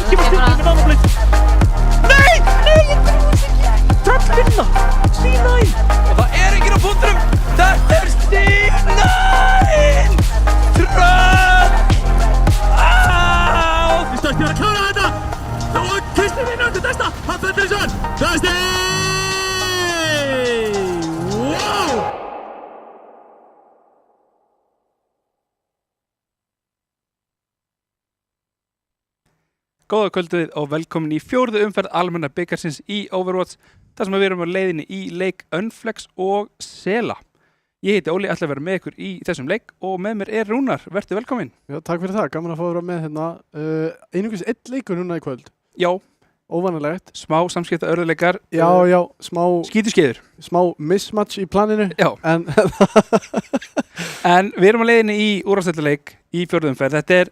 kemur stundum með nánablöð. Nei, ég trúi þessu ekki. Tröll vinna. C9. Og það enginn á punktunum. Þetta C9. Tröll. Kristján að klára þetta. Og Kristján vinna til næsta. Hann fendur þessu. Næsti. Wow. Góða kvöldið og velkomin í fjórðu umferð almenna bikarsins í Overwatch, þar sem við erum á leiðinni í leik Unflex og Sela. Ég heiti Óli, ætla að vera með ykkur í þessum leik og með mér er Rúnar. Vertu velkomin. Já, takk fyrir það. Gaman að fá að vera með hérna. Einungis einn leikur núna í kvöld. Já. Óvanalegt. Smá samskipta örðuleikar. Já, smá... Skítuskeiður. Smá mismatch í planinu. Já. En við erum á leiðinni í úrvalsdeildarleik í fjórðu umferð. Þetta er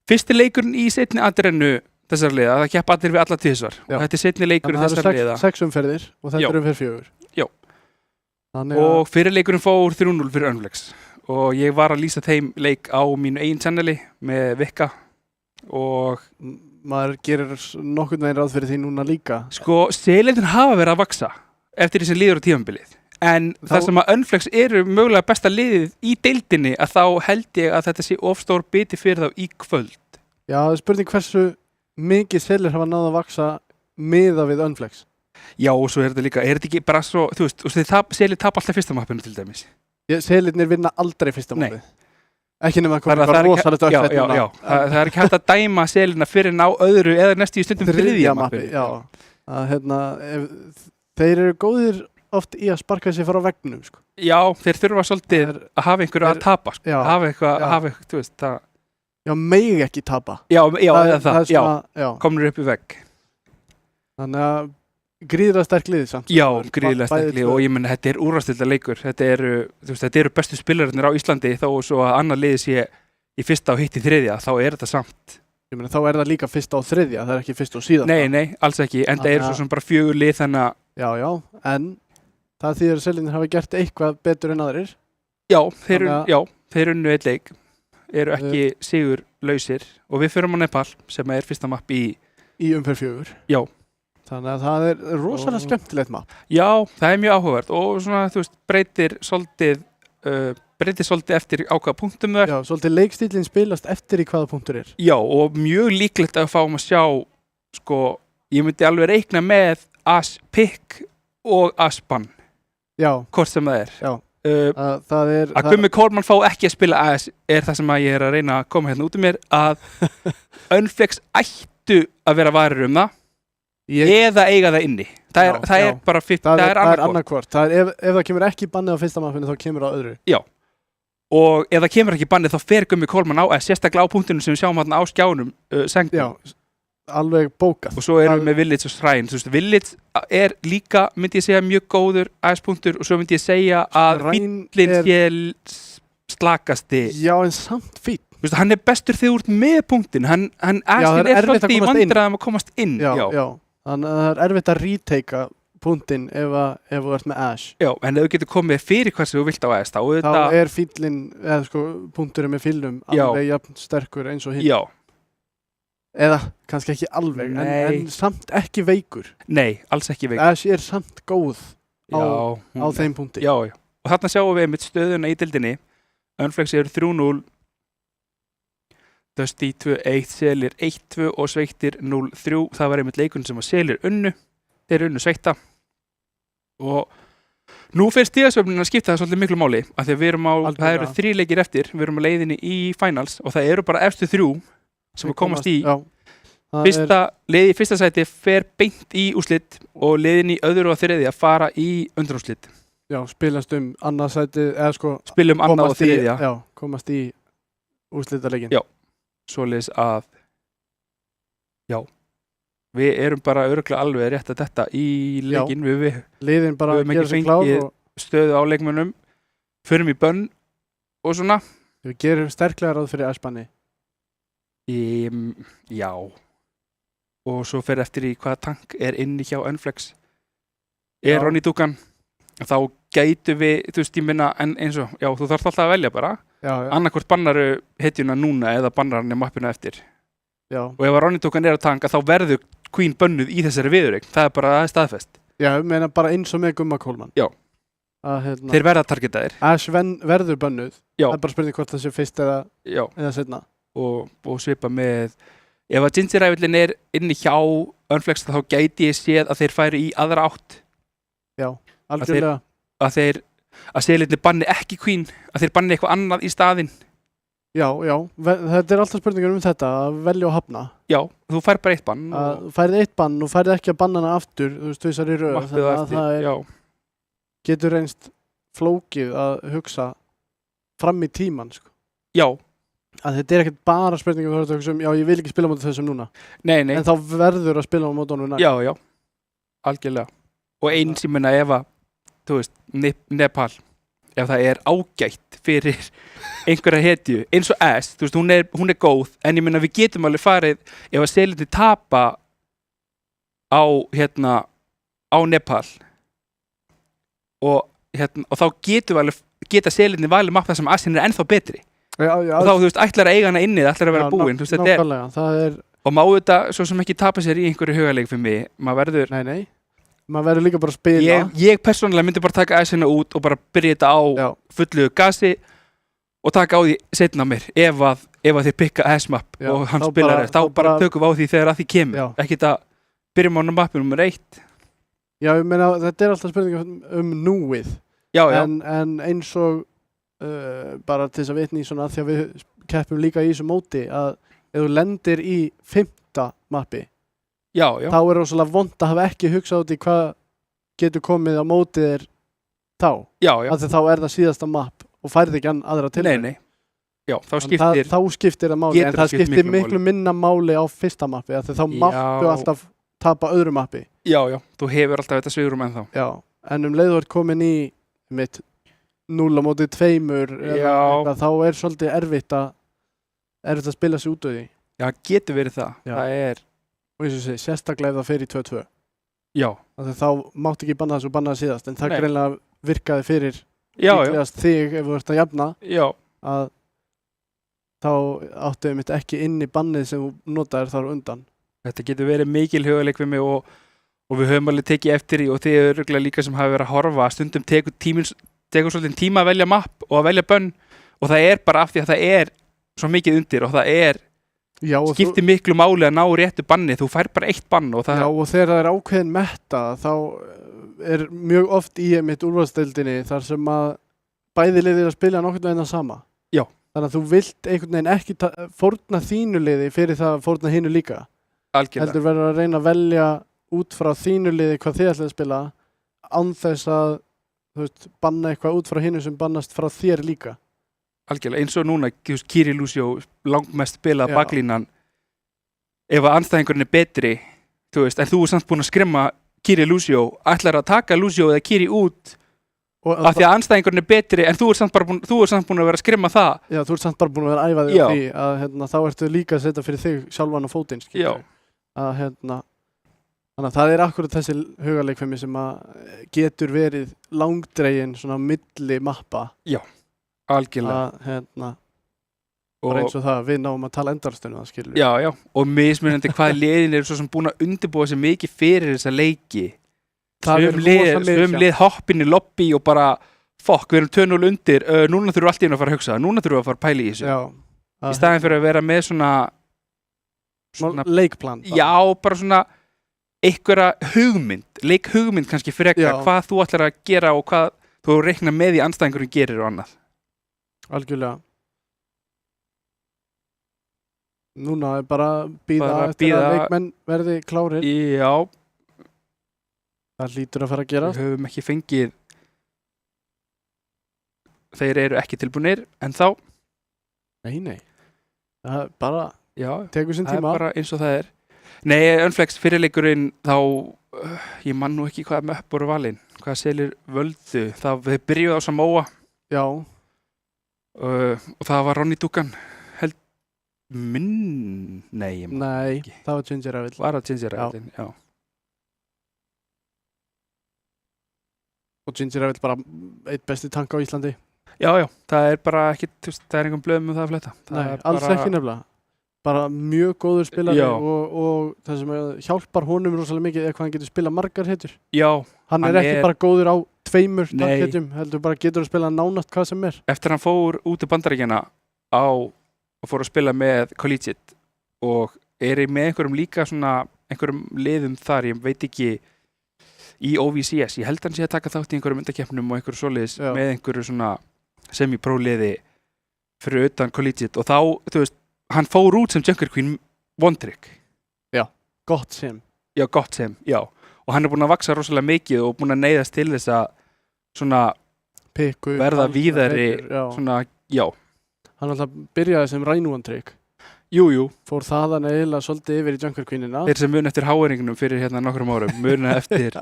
fyrsti leikurinn í seinni atrennu þessar liða. Það keppa allir við alla tvisvar. Og þetta er seinni leikurinn þessar liða. Það eru 6 umferðir og þetta er umferð 4. Já. Þannig og fyrir leikurinn fór 3-0 fyrir Unflex. Og ég var að lýsa þeim leik á mínu eigin channeli með Vikka. Og maður gerir nokkurn veginn ráð fyrir því núna líka. Sko, selirnir hafa verið að vaksa eftir því sem líður á tímabilið. En þar sem að Unflex eru mögulega besta liðið í deildinni að þá held ég að þetta sé of stór biti fyrir þá í kvöld. Já, það er spurning hversu mikið selir hafa náð að vaksa miða við Unflex. Já, og svo er þetta líka, er þetta ekki bara svo, þú veist, selir tapa alltaf fyrsta mappinu til dæmis. Selirnir vinna aldrei fyrsta mappið. Ekki nema hvað rosalegt uppfætt núna. Já, það er ekki hægt að dæma selirna fyrir ná öðru eða næstu í stundum þriðja mappi. Já, þeir eru góðir oft í að sparka sig frá veggnum, sko. Já, þeir þurfa svolítið að hafa einhverju að tapa, sko. Hafa eitthvað, þú veist, það... Já, megi ekki tapa. Já, komnir upp í vegg. Þannig að gríðilega sterk lið samt. Já, gríðilega sterk lið og ég menna, þetta er úrvalsdeildarleikur. Þetta eru bestu spilararnir á Íslandi þó svo að annað liði sé í fyrsta og hitt í þriðja, þá er þetta samt. Ég meina, þá er það líka fyrsta og þriðja, það er ekki fyrsta og síðasta. Nei, alls ekki, en það eru svo sem bara 4 lið þannig að... Já, en það þýðir að selinir hafa gert eitthvað betur en aðrir. Já, þeir unnu eitt leik, eru ekki sigurlausir og við förum á Nepal sem er fyrsta mapp í umferð 4. Já. Þannig að það er rosalega skemmtilegt mapp. Já, það er mjög áhugavert og svona, þú veist, breytir svolítið eftir á hvaða punktum það er. Já, svolítið leikstílinn spilast eftir í hvaða punktur er. Já, og mjög líklegt að fáum að sjá, sko, ég myndi alveg reikna með As-pick og As-ban. Já. Hvort sem það er. Já. Að Gummi Kórmann fá ekki að spila AS er það sem að ég er að reyna að koma hérna út um mér að Unflex ættu að vera varir það eða eiga það inni. Það er bara það er annarkvort. Ef það kemur ekki bannið á fyrsta mappinu þá kemur það á öðru. Já. Og ef það kemur ekki bannið þá fer Gummi Kórmann á AS, sérstaklega á punktinu sem við sjáum hérna á skjánum sengnum. Já. Alveg bókað. Og svo erum við með Village og Shrine. Þú veist, Village er líka, myndi ég segja, mjög góður AS-punktur og svo myndi ég segja að bíllinn sé slakasti. Já, en samt fín. Þú veist, hann er bestur þegar úr með punktin. Hann er svolítið í vandræðum að komast inn. Já. Þannig að það er erfitt að retaka punktinn ef þú ert með AS. Já, en ef þú getur komið fyrir hvað sem þú vilt á AS, þá er fíllinn, eða sko, punkturinn með fílnum alveg jafn sterkur eins og hinn. Já. Eða kannski ekki alveg, en samt ekki veikur. Nei, alls ekki veikur. AS er samt góð á þeim punkti. Já. Og þarna sjáum við einmitt stöðuna í deildinni. Unflex eru 3-0, Dusty 2-1, Selir 1-2 og Sveiktir 0-3. Það var einmitt leikurinn sem að Selir unnu. Þeir unnu Sveikta. Og nú fyrir stigasöfnin að skipta það svolítið miklu máli. Af því að það eru 3 leikir eftir. Við erum á leiðinni í finals og það eru bara efstu 3 sem við komast í. Liðið í fyrsta sæti fer beint í úrslit og liðin í öðru og þriðja fara í undanúrslit. Já, spilast annað sæti, eða sko... Spilum annað og þriðja. Já, komast í úrslitaleikin. Já, svoleiðis að... Já, við erum bara örugglega alveg rétt að detta í leikin. Liðin bara gera sig klár og... Stöðu á leikmönnum, förum í bönn og svona. Við gerum sterklega ráð fyrir As-banni. Já, og svo fer eftir í hvaða tank er inni hjá Unflex. Er Ronny Dugan, þá gætu við, þú veist, ég minna, en eins og, já, þú þarft alltaf að velja bara. Annarkvort bannaru hetjuna núna eða bannar hann í mappina eftir. Já. Og ef að Ronny Dugan að tanka þá verður Queen bönnuð í þessari viðureign. Það er bara staðfest. Já, ég meina bara eins og með Gumma Coleman. Já. Þeir verða targetaðir. Ash verður bönnuð. Já. Það er bara spurning hvort það sé fyrst eða seinna. Og svipa með, ef að Ginger-ræfillin er inni hjá Unflex þá gæti ég séð að þeir færi í aðra átt. Já, algjörlega. Að selinni banni ekki Queen, að þeir banni eitthvað annað í staðinn. Já, þetta er alltaf spurningur þetta, að velja og hafna. Já, þú fær bara eitt bann. Þú færið eitt bann og færið ekki að banna hana aftur, þú veist, þessar í röð. Þannig að það getur reynst flókið að hugsa fram í tíman, sko. Já. Að þetta er ekkert bara spurningur þú veist, já, ég vil ekki spila á móti þessum núna. Nei. En þá verður að spila á móti honum næst. Já, algjörlega. Og eins ég minna ef að, þú veist, Nepal, ef það er ágætt fyrir einhverja hetju, eins og S, þú veist, hún er góð, en ég minna við getum alveg farið, ef að selindi tapa á Nepal og þá geta selindi valið mapp þar sem Asin er ennþá betri. Já. Og þá, þú veist, ætlar að eiga hana inni, ætlar að vera búinn, þú veist, nákvæmlega, og má þetta svo sem ekki tapa sér í einhverju hugarleik fyrir mig, maður verður... Nei. Maður verður líka bara að spila. Ég persónulega myndi bara taka Asina út og bara byrja þetta á fullu gasi og taka á því seinna mér ef að þeir pikka S-map og hann spilar þess. Þá bara tökum við á því þegar að því kemur. Ekki þetta byrjum á mappi nummer 1. Já, ég meina þetta er alltaf spurning núið. Já. En eins og bara til þess að vitna í svona því að við keppum líka í þessu móti að ef þú lendir í 5. mappi Já. Þá er það svolítið vont að hafa ekki hugsað út í hvað getur komið á mótið þér þá. Já. Af því þá er það síðasta mapp og færði ekki aðra til. Nei. Já, þá skiptir það máli, en það skiptir miklu minna máli á fyrsta mappi, af því þá máttu alltaf tapa öðru mappi. Já, þú hefur alltaf þetta svigurum ennþá. Já, en leið þú ert komin í 0 á móti 2 eða þá er svolítið erfitt að spila sig út úr því. Já, getur verið það. Já. Það er og eins og sé, sérstaklega ef það fer í 2-2. Já. Þá mátt ekki banna þessu og banna það síðast, en það greinlega virkaði fyrir líklegast þig ef þú ert að jafna. Já. Að þá áttu við mitt ekki inn í bannið sem þú notaðir þar undan. Þetta getur verið mikil hugarleik við mig og við höfum alveg tekið eftir því og þið eru örugglega líka sem hafa verið að horfa. Stundum tekur svolítið tíma að velja mapp og að velja bönn og það er bara af því að það er svo mikið undir og það skiptir miklu máli að ná réttu banni, þú fær bara 1 bann og það... Já, og þegar það er ákveðin metta, þá er mjög oft í mitt úrvalsdeildinni þar sem að bæði liðir að spila nokkurn veginn að sama. Já. Þannig að þú vilt einhvern veginn ekki fórna þínu liði fyrir það að fórna hinu líka. Algjörlega. Heldur verður að reyna að velja út frá þínu liði hvað þið ætlið að spila án þess að, þú veist, banna eitthvað út frá hinu sem bannast frá þér líka. Algjörlega, eins og núna, Kiri Lucio langmest spilað baklínan ef að andstæðingurinn er betri þú veist, en þú er samt búin að skrimma Kiri Lucio, ætlar að taka Lucio eða Kiri út af því að andstæðingurinn er betri, en þú er samt búin að vera að skrimma það. Já, þú ert samt bara búin að vera að æfa þig á því að þá ertu líka að setja fyrir þig sjálfan á fótinn, skilur. Þannig að það er akkurat þessi hugarleikfimi sem að getur verið langdregin svona milli mappa. Já. Algjörlega. Bara eins og það, við náum að tala endarstunum það, skilur. Já, og mismunandi hvað liðin eru svo sem búin að undirbúa sig mikið fyrir þessa leiki. Svum lið hoppin í lobby og bara við erum 2-0 undir, núna þurfum við allt í einu að fara að hugsa, núna þurfum við að fara að pæla í þessu. Já. Í staðinn fyrir að vera með svona leikplan. Já, bara svona einhverja leikhugmynd kannski frekar, hvað þú ætlar að gera og hvað þú reiknar með í andstæðingurinn gerir og annað. Algjörlega. Núna er bara bíða eftir að leikmenn verði klárir. Já. Það hlýtur að fara að gerast. Við höfum ekki fengið þeir eru ekki tilbúinir en þá Nei. Það er bara tekur sinn tíma. Það er bara eins og það er. Nei, Unflex fyrirleikurinn þá ég man nú ekki hvað með upp voru valin. Hvað selir völdu. Við byrjuðu á Samoa. Já. Og það var Ronny Dugan Nei, það var Ginger-rævill. Var það Ginger-rævillin, já. Og Ginger-rævill bara eitt besti tank á Íslandi. Já, það er bara ekki, það er einhvern blöðum það að fletta. Nei, alls ekki nefnilega. bara mjög góður spilari Já. og það sem hjálpar honum rosalega mikið er hvað hann getur spila margar hetjur. Já, Hann er ekki bara góður á 2 Nei. tankhetjum, heldur bara getur að spila nánast hvað sem er. eftir hann fór út í Bandaríkjana og fór að spila með Collegiate og er með einhverjum líka svona einhverjum liðum þar, ég veit ekki í OVCS, ég held hann sé að taka þátt í einhverjum undakeppnum og einhverju svoleiðis Já. með einhverju svona semi-pro-liði fyrir utan Collegiate og þá, þú veist, hann fór út sem Junker Queen one trick. Gott sem. Já, gott sem, já. Og hann er búinn að vaksa rosalega mikið og búinn að neyðast til þess að svona Pikku. verða víðari, Já. svona, já. Hann alltaf byrjaði sem Rhino-one-trick. Jú. Fór þaðan eiginlega svolítið yfir í Junker Queenina. Þeir sem mun eftir háeringnum fyrir hérna nokkrum árum, mun eftir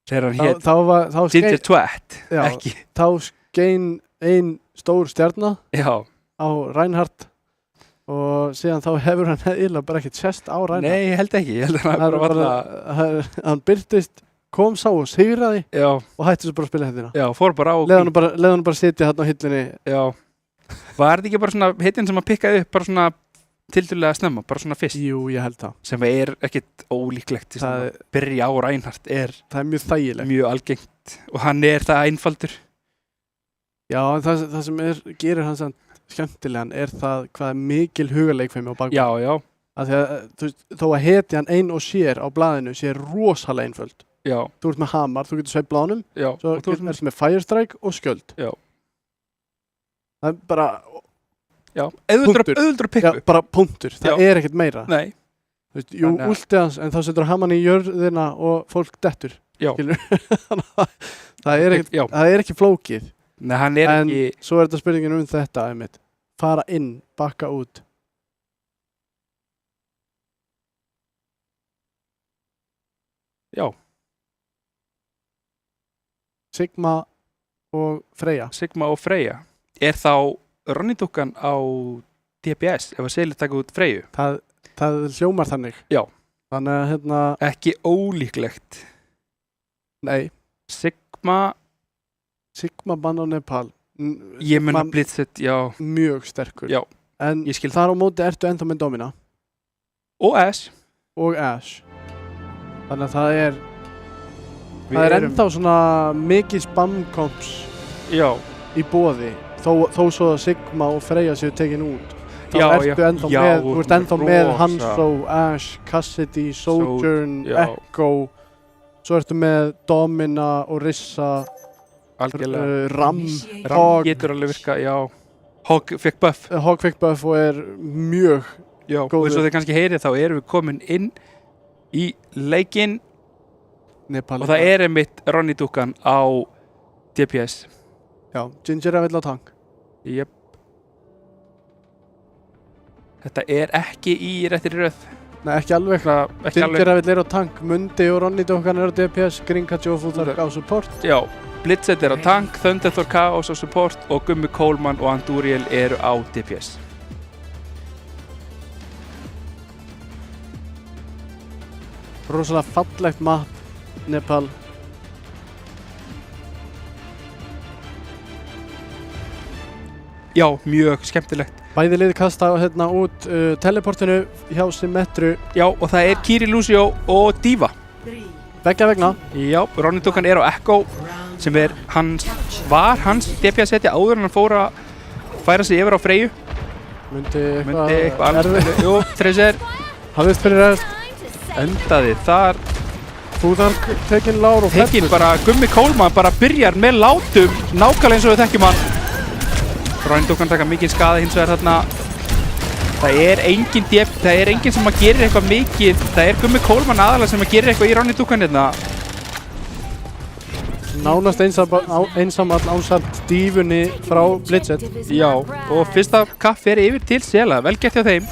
þegar hann hét Þá Ginger Twat, Já. ekki. Þá skein ein stór stjarna Já, á Reinhardt og síðan þá hefur hann eiginlega bara ekkert sést á Reinhardt. nei, ég held ekki. Ég held að hann Það er bara bara, hann byrtist, kom sá og sigraði já, og hætti svo bara að spila hendina. já, fór bara á Leði hann bara sitja hérna á hillinni. Já. Var þetta ekki bara svona hittin sem að pikkaði upp bara svona tildulega snemma, bara svona fyrst, Jú, ég held það. sem er ekkit ólíklegt til Það- að byrja á Reinhardt er Það er mjög þægilegt. mjög algengt og hann er það einfaldur. Já, en það sem gerir hann samt skemmtilegan er það hvað er mikil hugaleikfimi á bakgrunn. Já, Af því að þú veist, þó að hetjan ein og sér á blaðinu sé rosalega einföld. já, Þú ert með hamar, þú getur sveið blaðanum, já. svo Og þú ert ertu með firestrike og skjöld. Já. Það er bara, Auðvöldur Punktur. að pikka upp. bara punktur. Það er ekkert meira. Nei, Þú veist, jú, Þannig að- últið hans, en þá setur haman í jörðina og fólk dettur. já. Þannig að Já. það er ekki flókið. Nei, hann er En ekki, svo er þetta spurningin þetta, einmitt. Fara inn, bakka út. já, Sigma og Freyja. Sigma og Freyja. Er þá Ronny-dúkkan á DPS ef að Selir taka út Freyju? Það hljómar þannig. Já. Þannig að hérna, Ekki ólíklegt. nei, Sigma, Sigma bann á Nepal. ég mun Sigma að blitzet, já, mjög sterkur. Já, En ég skil þar á móti ertu ennþá með Domina og S. og Ash. Þannig að það er Við það er erum- ennþá svona mikið spamkomps Já, í boði. Þó svo að Sigma og Freyja séu tekin út. Þá Já, ertu já, ennþá já, með, þú ert ennþá með rosa. Hanzo, Ash, Cassidy, Sojourn, já. Echo. Svo ertu með Domina og Rissa, algjörlega. Ram, Ram Hog. getur alveg virka, já. Hog fekk buff. Hog fekk buff og er mjög Já, og Góður. eins og þið kannski heyrið þá erum við komin inn í leikinn Nepal. og það er einmitt Ronny-dúkkan á DPS. Já, Ginger er vill á tank. Jep. Þetta er ekki í réttir röð. Nei, ekki alveg. Ekki alveg. Ginger er vill á tank, Mundi og Ronny Dókan er á DPS, Grinkachi og Fúþark á support. Já, Blitzet er á tank, Thunderthor Chaos á support og Gummi Coleman og Anduriel eru á DPS. Rosalega fallegt map, Nepal. Já, mjög skemmtilegt. Bæði liði kasta hérna út teleportinu hjá Symmetru. Já, og það er Kiri Lucio og Diva. Beggja vegna. Já, Ronny-dúkkan er á Echo sem er var hans DPS setja áður en hann fór að færa sig yfir á Freyju. Mundi eitthvað erfið. alveg. Jú, Tracer Hafðist fyrir rest. endaði þar. Fúþark tekinn lár og Tekinn bara, Gummi Coleman bara byrjar með látum nákvæmlega eins og við þekkjum hann. Ronny-dúkkan taka mikið skaði hins vegar þarna. Það er enginn sem að gerir eitthvað mikið. Það er Gummi Coleman aðalega sem að gerir eitthvað í Ronny-dúkkan hérna. Nánast einsamall ásamt dífunni frá Blitzet. Já, og fyrsta kaff er yfir til Sela, vel gert hjá þeim.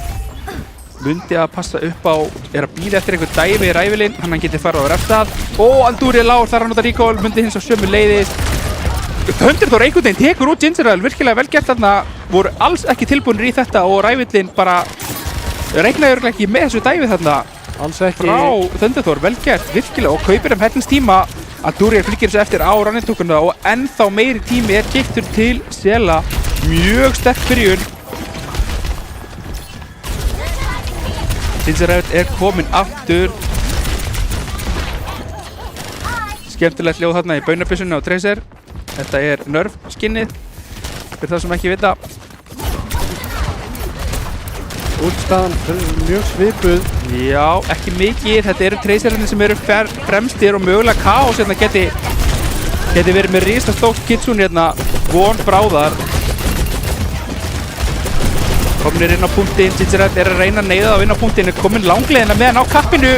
Mundi að passa upp á, er að bíða eftir einhver dæmi í ræfilinn, hann geti farið á refstað. Og Anduriel lár, þar hann nota recall, Mundi hins á sömu leiðist. Thunderthor einhvern veginn tekur út Gingerel, virkilega vel gert þarna, voru alls ekki tilbúinir í þetta og ræfillinn bara reiknaði örugglega ekki með þessu dæmi þarna. Alls ekki. Frá Thunderthor, vel gert, virkilega, og kaupir hellins tíma. Anduriel fylgir þessu eftir á Ronny-dúkkuna og ennþá meiri tími er keyptur til Sela. Mjög sterk byrjun. Ginger Rabbit komin aftur. Skemmtilegt hljóð þarna í baunabyssunni á Tracer. Þetta Nerf skinnið, fyrir það sem ekki vita. Útstaðan mjög svipuð. Já, ekki mikið. Þetta Tracerarnir sem fremstir og mögulega Chaos hérna geti verið með risastórt Kitsune hérna von bráðar. Komnir inn á punktinn, Ginger Rabbit að reyna að neyða það inn á punktinn, komin langleiðina með hann á kappinu.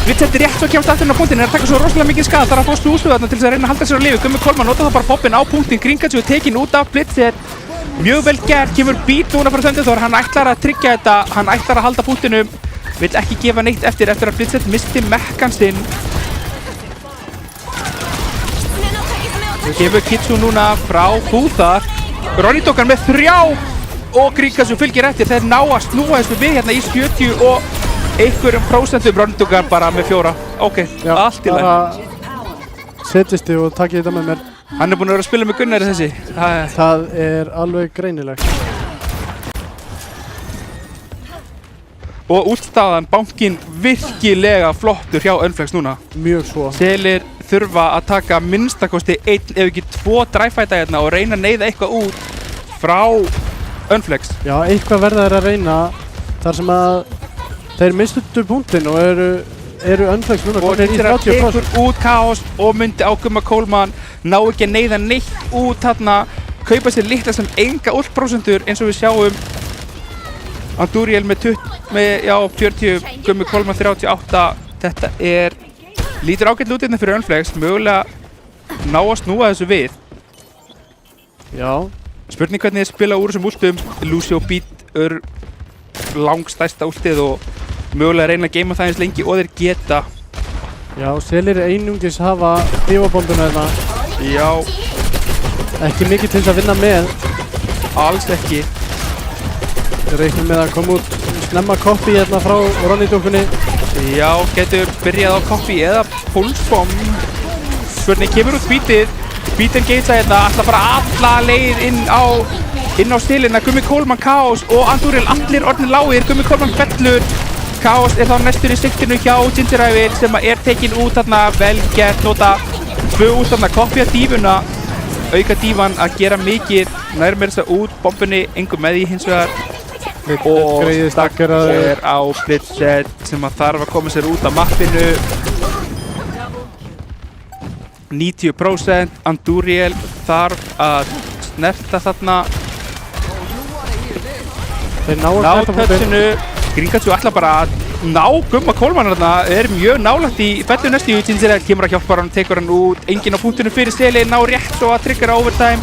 Blitz rétt svo kemst aftur inn á punktinn, að taka svo rosalega mikið skada, þarf að fá stúslu þarna til þess að reyna að halda sér á lifi. Gummi Coleman nota það bara poppinn á punktinn, Gringatsu tekin út af Blitz. Mjög vel gert, kemur beat núna frá Thunderthor, hann ætlar að tryggja þetta, hann ætlar að halda punktinum, vill ekki gefa neitt eftir að Blitz misti mekkan sinn. Kemur Kitsune núna frá Búðar, Ronny Dogan með 3 og Gringatsu fylgir eftir, þeir ná að snúa þessu við hérna í 70 og einhverjum prósentum. Ronny Dogan bara með 4. Ok, já, allt í lagi. Setjist þið og takkið þetta með mér. Hann búinn að vera að spila með Gunnari þessi. Það alveg greinilegt. Og útstaðan, bankinn virkilega flottur hjá Unflex núna. Mjög svo. Selir þurfa að taka minnstakosti 1 ef ekki 2 dræfæta hérna og reyna að neyða eitthvað út frá Unflex. Já, eitthvað verða þeir að reyna þar sem að þeir mistuðu punktinn og eru Unflex núna og Ginger tekur út Chaos og myndi á Gumma Coleman, ná ekki að neyða neitt út þarna, kaupa sér litla sem enga úlprósentur eins og við sjáum. Andúriel með 40, Gummi Coleman 38. Þetta lítur ágætlega út hérna fyrir Unflex, mögulega ná að snúa þessu við. Já. Spurning hvernig þið spila úr þessum últum. Lucio Beat langstærsta últið og mögulega reyna að geima það eins lengi og þeir geta. Já, Selir einungis hafa dífabombuna hérna. Já. Ekki mikið til þess að vinna með. Alls ekki. Ég reiknum með að koma út snemma copy hérna frá Ronny Dogunni. Já, getur byrjað á copy eða pulse bomb. Spurning kemur út beatið. Beat engagea hérna, ætla bara alla leið inn á stilina. Gummi Coleman, Chaos og Andúriel allir orðnir lágir. Gummi Coleman fellur. Chaos þá næstur í sigtinu hjá Ginger Rabbit sem tekin út þarna, vel gert, nota 2 út þarna, kopja dífuna, auka dífan að gera mikið, nær mér þess að út bombunni, engum með því hins vegar. Og stakkar á Blitz sem þarf að koma sér út af mappinu. 90%, Andúriel þarf að snerta þarna. Þeir ná touchinu. Gringatsu ætla bara að ná Gumma Coleman þarna, mjög nálægt í fellu næstu. Ginger Rabbit kemur að hjálpa hann, tekur hann út, enginn á punktinu fyrir Seli, ná rétt svo að tryggja overtime.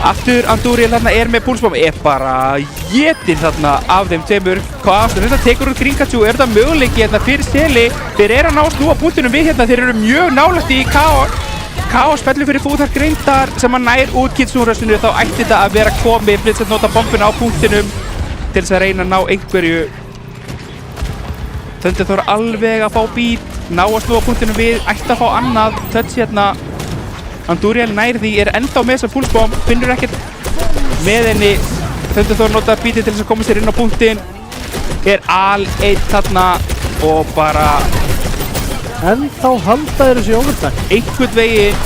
Aftur Andúriel þarna með pulsbomb, bara étinn þarna af þeim tveimur. Þetta tekur úr Gringatsu, þetta möguleiki hérna fyrir Seli. Þeir að ná að snúa punktinu við hérna, þeir eru mjög nálægt í Chaos fellur fyrir Búðar greindar sem að nær út Kitsune-röstinu, þá ætti þetta að vera komið. Blitz að nota bombuna á punktinum til þess að reyna að ná einhverju. Thunderthor alveg að fá beat, ná að snúa punktinum við, ætti að fá annað touch hérna. Andúriel nær því, ennþá með þessa pulse bomb, finnur ekkert með henni. Thunderthor nota beatið til þess að koma sér inn á punktin, all-eitt þarna og bara ennþá halda þeir þessi overtime. Einhvern veginn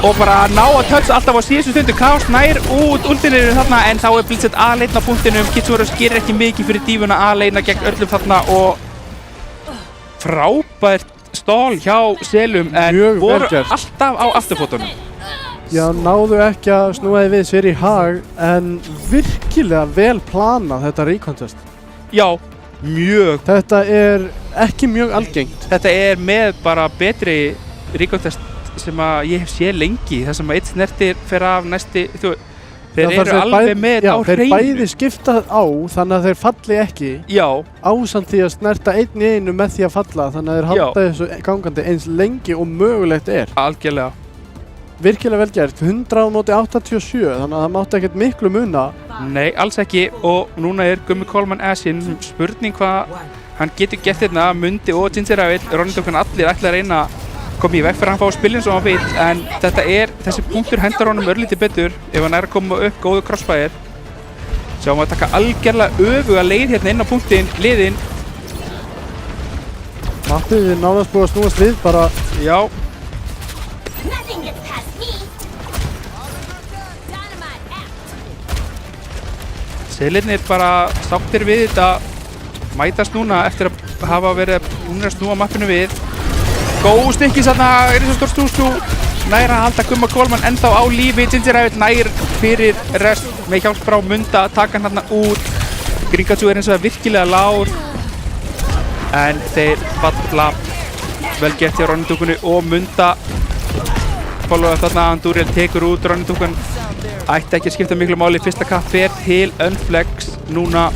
og bara ná að touch alltaf á síðustu stundu. Chaos nær út últinu þarna en þá Blitz aðleitna á punktinum. Kitsune gerir ekki mikið fyrir dífuna, aðleitna gegn öllum þarna og frábært stól hjá Selum en voru alltaf á afturfótunum. Já, náðu ekki að snúa við sér í hag en virkilega vel planað þetta recontest. Já, mjög. Þetta ekki mjög algengt. Þetta með bara betri recontest sem að ég hef séð lengi, þar sem að eitt snertir fer af næsti, þeir eru alveg með á hreinu. Þeir bæði skipta á þannig að þeir falli ekki. Já. Ásamt því að snerta einn í einu með því að falla, þannig að þeir halda þessu gangandi eins lengi og mögulegt Algjörlega. Virkilega vel gert, 100 á móti 87, þannig að það mátti ekkert miklu muna. Nei, alls ekki og núna Gummi Coleman Asinn, spurning hvað hann getur gert hérna, Mundi og Ginger Rabbit, Ronny Dogan allir ætla að reyna komið í veg fyrir að hann fá spilin sem hann vill en þetta þessi punktur hendar honum örlítið betur ef hann að koma upp góðu crossfire. Sjáum að taka algjörlega öfuga leið hérna inn á punktinn, liðin. Mappið við náðast búið að snúast við bara. Já. Selirnir bara sáttir við þetta, mætast núna eftir að hafa verið búin að snúa mappinu við. Góð stykki þarna, Risastór Stústú nær að halda Gumma Coleman ennþá á lífi. Ginger Rabbit nær fyrir rest með hjálp frá Munda að taka hann hérna út. Gringatjú eins og það virkilega lár en þeir falla. Vel gert hjá Ronny og Munda follow þarna. Andúriel tekur út Ronny ætti ekki að skipta miklu máli. Fyrsta kapp fer til Unflex núna.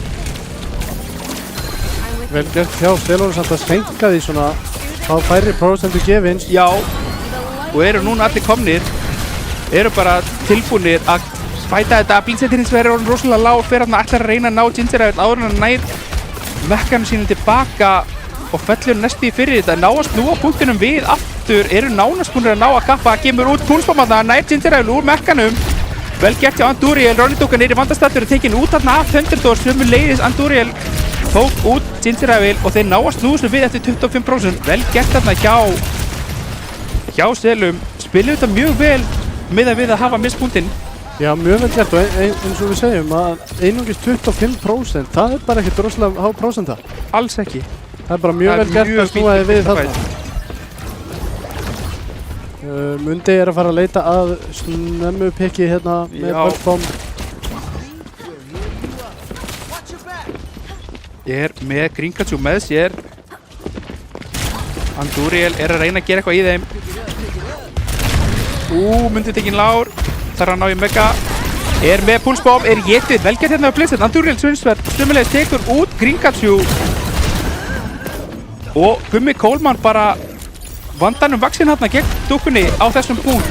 Vel gert hjá Stelónu samt að sænka því svona á færri prósentu gefins. Já, og eru núna allir komnir, eru bara tilbúnir að fæta þetta. Blitzettir hins vegar er rosalega lág, fer hann ætlar að reyna að ná Ginger Rabbit áður en hann nær mekkanum sínum tilbaka og fellur næstu í fyrir þetta. Ná að snúa punktinum við aftur, eru nánast búinir að ná að kappa, kemur út Púnsbámanna, nær Ginger Rabbit úr mekkanum. Vel gert hjá Andúriel, Ronny Dúkan er í vandastattur og tekinn út þarna af Thunderdor. Sömu leiðis Andúriel tók út Ginger Rabbit og þeir ná að snúa þessu við eftir 25%. Vel gert þarna hjá Selum, spiluðu þetta mjög vel miðað við að hafa misspunktinn. Já, mjög vel gert og eins og við segjum að einungis 25%, það er bara ekkert rosalega há prósenta. Alls ekki. Það er bara mjög vel gert að snúa þið við þarna. Mundi er að fara að leita að snemmu pikki hérna með Böltbóm. Er með Gringatjú með sér. Andúriel er að reyna að gera eitthvað í þeim. Mundi tekinn lár. Þarf að ná í mega. Er með Púlsbóm, er getið. Vel gert hérna á Blizzard. Andúriel sömuleiðis tekur út Gringatjú. Og Gummi Coleman bara vandanum vaxinn hérna gegn Dúkunni á þessum punkt.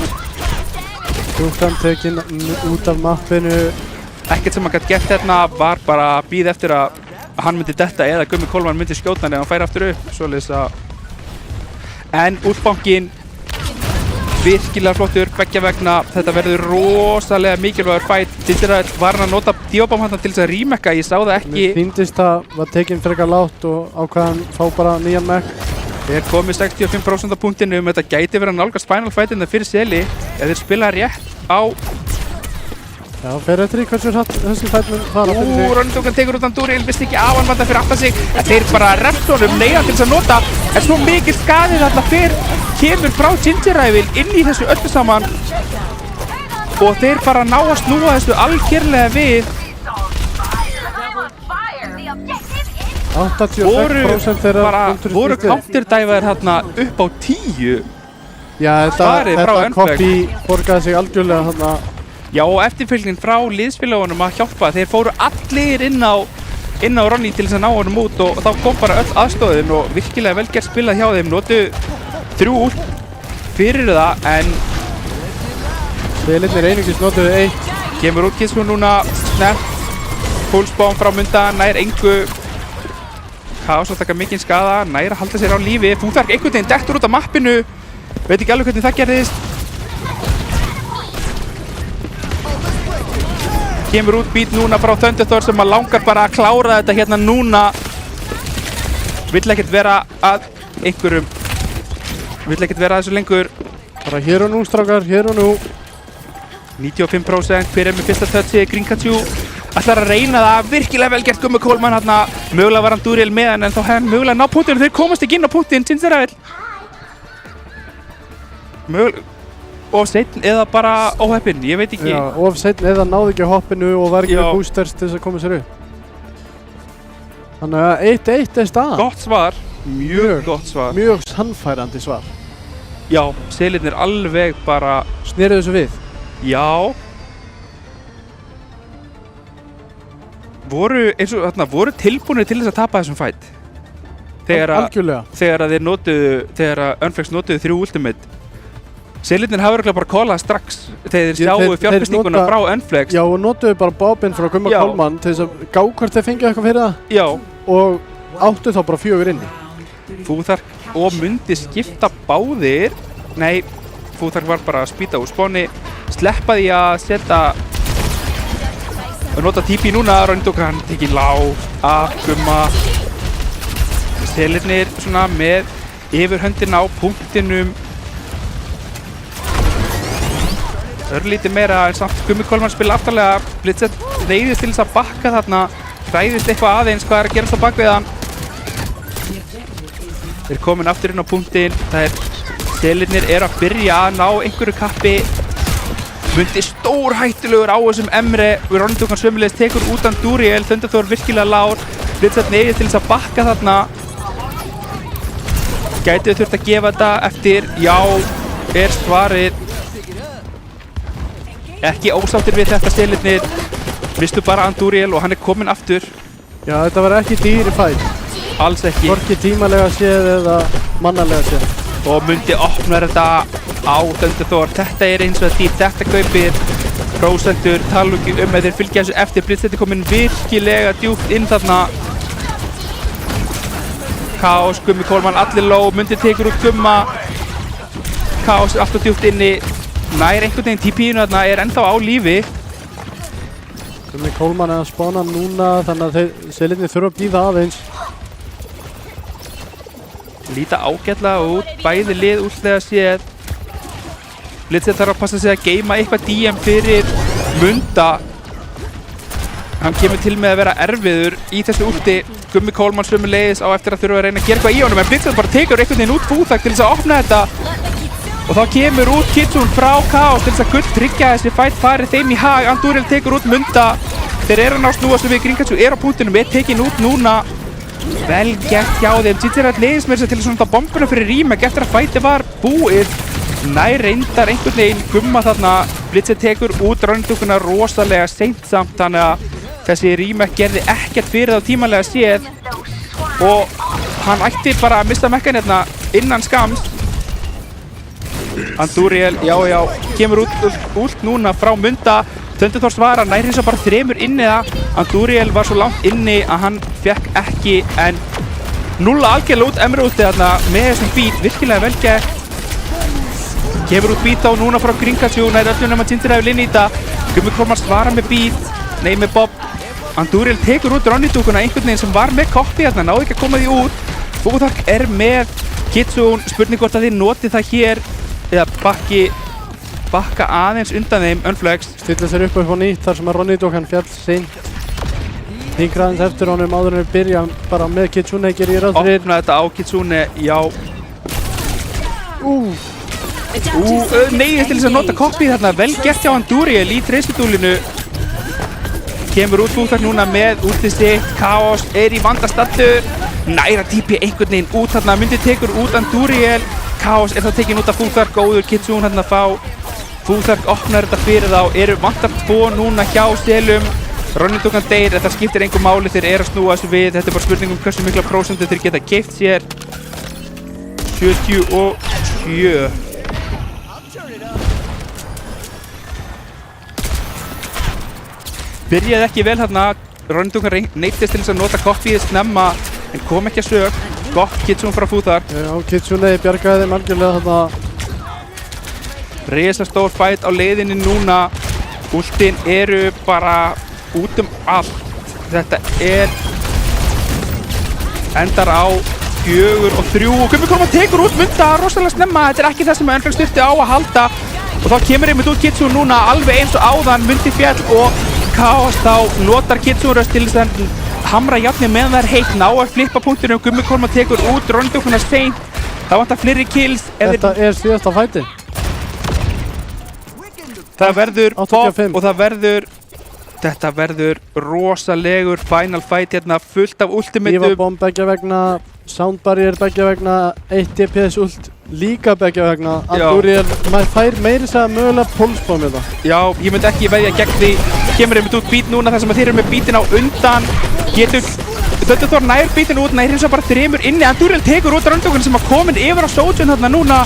Dúkan tekinn út af mappinu. Ekkert sem hann gæti gert hérna, var bara að bíða eftir að hann myndi detta eða Gummi Coleman myndi skjóta hann eða hann færi aftur upp. Svoleiðis að en útbankinn virkilega flottur beggja vegna. Þetta verður rosalega mikilvægur fætt. Ginger Rabbit var hann að nota Diobam hann til þess að remekka, ég sá það ekki. Mér finnst það var tekinn frekar lágt og ákvaðan fá bara nýjan mekk. Þeir komið 65% af punktinu þetta gæti verið að nálgast final fightin það fyrir Seli ef þeir spila rétt á. Já, fer eftir í hversu hratt þessi fætt mun fara fyrir sig. Ronny Dúkan tekur út Andúriel, vissi ekki á hann vanda fyrir aftan sig. Þeir bara refst honum neyða til þess að nota. En svo mikil skaði þarna kemur frá Ginger Rabbit inn í þessu öllu saman. Og þeir bara ná að snúa þessu algjörlega við. 86% þeirra voru counterdæfaðir þarna upp á 10. Já, þetta Koppi borgaði sig algjörlega þarna. Já, og eftirfylgnin frá liðsfélagunum að hjálpa. Þeir fóru allir inn á Ronny til þess að ná honum út og þá kom bara öll aðstóðin og virkilega vel gert spilað hjá þeim. Notu 3 úr fyrir það en Selirnir einungis notuðu 1. Kemur út Kisku núna, snert, Púlsbóm frá Munda, nær engu. Kaos að taka mikinn skada, nær að halda sér á lífi. Fúþark einhvern veginn dettur út af mappinu. Veit ekki alveg hvernig það gerðist. Kemur út beat núna frá Thunderdor sem að langar bara að klára þetta hérna núna. Vill ekkert vera að einhverjum. Vill ekkert vera að þessu lengur. Bara hér og nú strákar, hér og nú. 95%, hver er með fyrsta touchi? Gringatjú ætlar að reyna það, virkilega vel gert Gummi Coleman hérna. Mögulega var Andúriel með hann en þá hefði hann mögulega ná punktinu. Þeir komast ekki inn á punktin, Ginger Rabbit. Mögulega of seinna eða bara óheppinn, ég veit ekki. Já, of seinna eða náði ekki hoppinu og var ekki með boosters til þess að koma sér upp. Þannig að 1-1 er staðan. Gott svar, mjög gott svar. Mjög sannfærandi svar. Já, selirnir alveg bara snerið þessu við. Já. Voru tilbúinir til þess að tapa þessum fight. Þegar að Unflex notuðu 3 ultimate. Selirnir hafa örugglega bara kólað strax þegar þeir sjáu fjárfestinguna frá Unflex. Já, og notuðu bara Bobin frá Gumma Coleman til þess að gá hvort þeir fengið eitthvað fyrir það. Já. Og áttu þá bara 4 inni. Fúþark og Mundi skipta báðir. Nei, Fúþark var bara að spýta úr spáni. Sleppa því að setja að nota TP núna, Röndókan tekið lág af Gumma. Selirnir svona með yfirhöndin á punktinum. Örlítið meira en samt Gummi Kolman spila aftarlega. Blitzett neyðist til þess að bakka þarna. Hræðist eitthvað aðeins hvað er að gerast á bakvið hann. Þeir komin aftur inn á punktin. Það er Selirnir að byrja að ná einhverju kappi. Mundi stórhættulegur á þessum Emre. Röndókan sömulegis tekur út Andúriel. Thunderthor virkilega lár. Blitzett neyðist til þess að bakka þarna. Gætu þau þurft að gefa þetta eftir? Já, er svarið. Ekki ósáttir við þetta Selirnir. Vistu bara Andúriel og hann er kominn aftur. Já, þetta var ekki dýri fæt. Alls ekki. Hvorki tímalega séð eða mannalega séð. Og myndi opna þetta á Thunderthor. Þetta er eins og því þetta kaupir prósentur, tala ekki að þeir fylgja þessu eftir. Blitzett er kominn virkilega djúpt inn þarna. Kaos, Gummi Kolman, allir low, myndi tekur út Gumma. Kaos er alltaf djúpt inni. Nær einhvern veginn TP-inu þarna er ennþá á lífi. Gummi Kolman er að spána núna þannig að Selirnir þurfa að bíða aðeins. Líta ágætlega út, bæði lið útlega séð. Blitzett þarf að passa sig að geima eitthvað DM fyrir Munda. Hann kemur til með að vera erfiður í þessu últi. Gummi Kolman sömuleiðis á eftir að þurfa að reyna að gera eitthvað í honum, en Blitzett bara tekur einhvern veginn út Fúþak til þess að opna þetta. Og þá kemur út Kitsune frá Kaos til þess að gull tryggja þessi fight farið þeim í hag. Andúriel tekur út Munda. Þeir að ná snúa sem við Gringotsu á punktinum, tekin út núna. Vel gert hjá þeim. Jinjirat leiðist með þess að til að svona bombuna fyrir Rímek eftir að fæti var búið. Nær reyndar einhvern veginn Gumma þarna. Blitzett tekur út Röndókuna rosalega seint samt, þannig að þessi Rímek gerði ekkert fyrir þá tímanlega séð. Og hann ætti bara að mista mekkan hérna innan skams. Andúriel, já, kemur út núna frá Munda. Thunderthor svarar, nær hins og bara þremur inni það. Andúriel var svo langt inni að hann fekk ekki, en nulla algjörlega út Emre úti þarna með þessum beat, virkilega vel gert. Kemur út beat þá núna frá Gringotsu, nær öllum nema Jinjirat inn í þetta. Gummi Kolman svarar með beat, nei með Bob. Andúriel tekur út Röndókuna einhvern veginn sem var með koppi þarna, náði ekki að koma því út. Fúþak með Kitsune, spurning hvort að þið noti það hér eða bakka aðeins undan þeim. Unflex stilla sér upp á nýtt þar sem að Röndókan fjall seint. Hingraðins eftir honum áður en við byrja bara með Kitsune gerir ráð fyrir. Opna þetta á Kitsune, já. Neyðist til þess að nota koppi þarna, vel gert hjá Andúriel í treystudúlinu. Kemur út Fúþak núna með útið sitt. Kaos í vandastattur. Næra TP einhvern veginn út þarna, myndi tekur út Andúriel. Kaos þá tekin út af Fúþak, góður Kitsune hérna að fá. Fúþak opnar þetta fyrir þá, vantar 2 núna hjá Selum. Röndókan deyr, þetta skiptir engu máli, þeir að snúa þessu við. Þetta er bara spurning um hversu mikla prósentu þeir geta keypt sér. 77. Byrjaði ekki vel hérna, Röndókan neyttist til þess að nota koppið snemma, en kom ekki að sög. Gott Kitsune frá Fúþak. Já, Kitsune bjargaði þeim algjörlega þarna. Risastór fight á leiðinni núna. Últin bara út allt. Þetta endar á 4 og 3. Og Gummi Kolman tekur út Munda rosalega snemma. Þetta ekki það sem Unflex þurfti á að halda. Og þá kemur einmitt út Kitsune núna alveg eins og áðan. Mundi fjall og Kaos þá notar Kitsune röst til þess að hamra jafnir meðan það heitt, ná að flippa punktunum. Gummi Kolman tekur út Röndókuna seint. Það vantar fleiri kills. Þetta síðasta fæti. Það verður pop 85. og þetta verður rosalegur final fight hérna, fullt af ultimatum. Dífabomb beggja vegna, soundbarrier beggja vegna, 1 DPS ult líka beggja vegna. Andúriel, maður fær meiri segja mögulega pulsbomb þetta. Já, ég myndi ekki veðja gegn því. Kemur einmitt út beat núna þar sem þeir eru með beatin á undan. Thunderthor nær beatin út, nær hins og bara 3 inni. Andúriel tekur út Röndókuna sem var komin yfir á Sojourn þarna núna.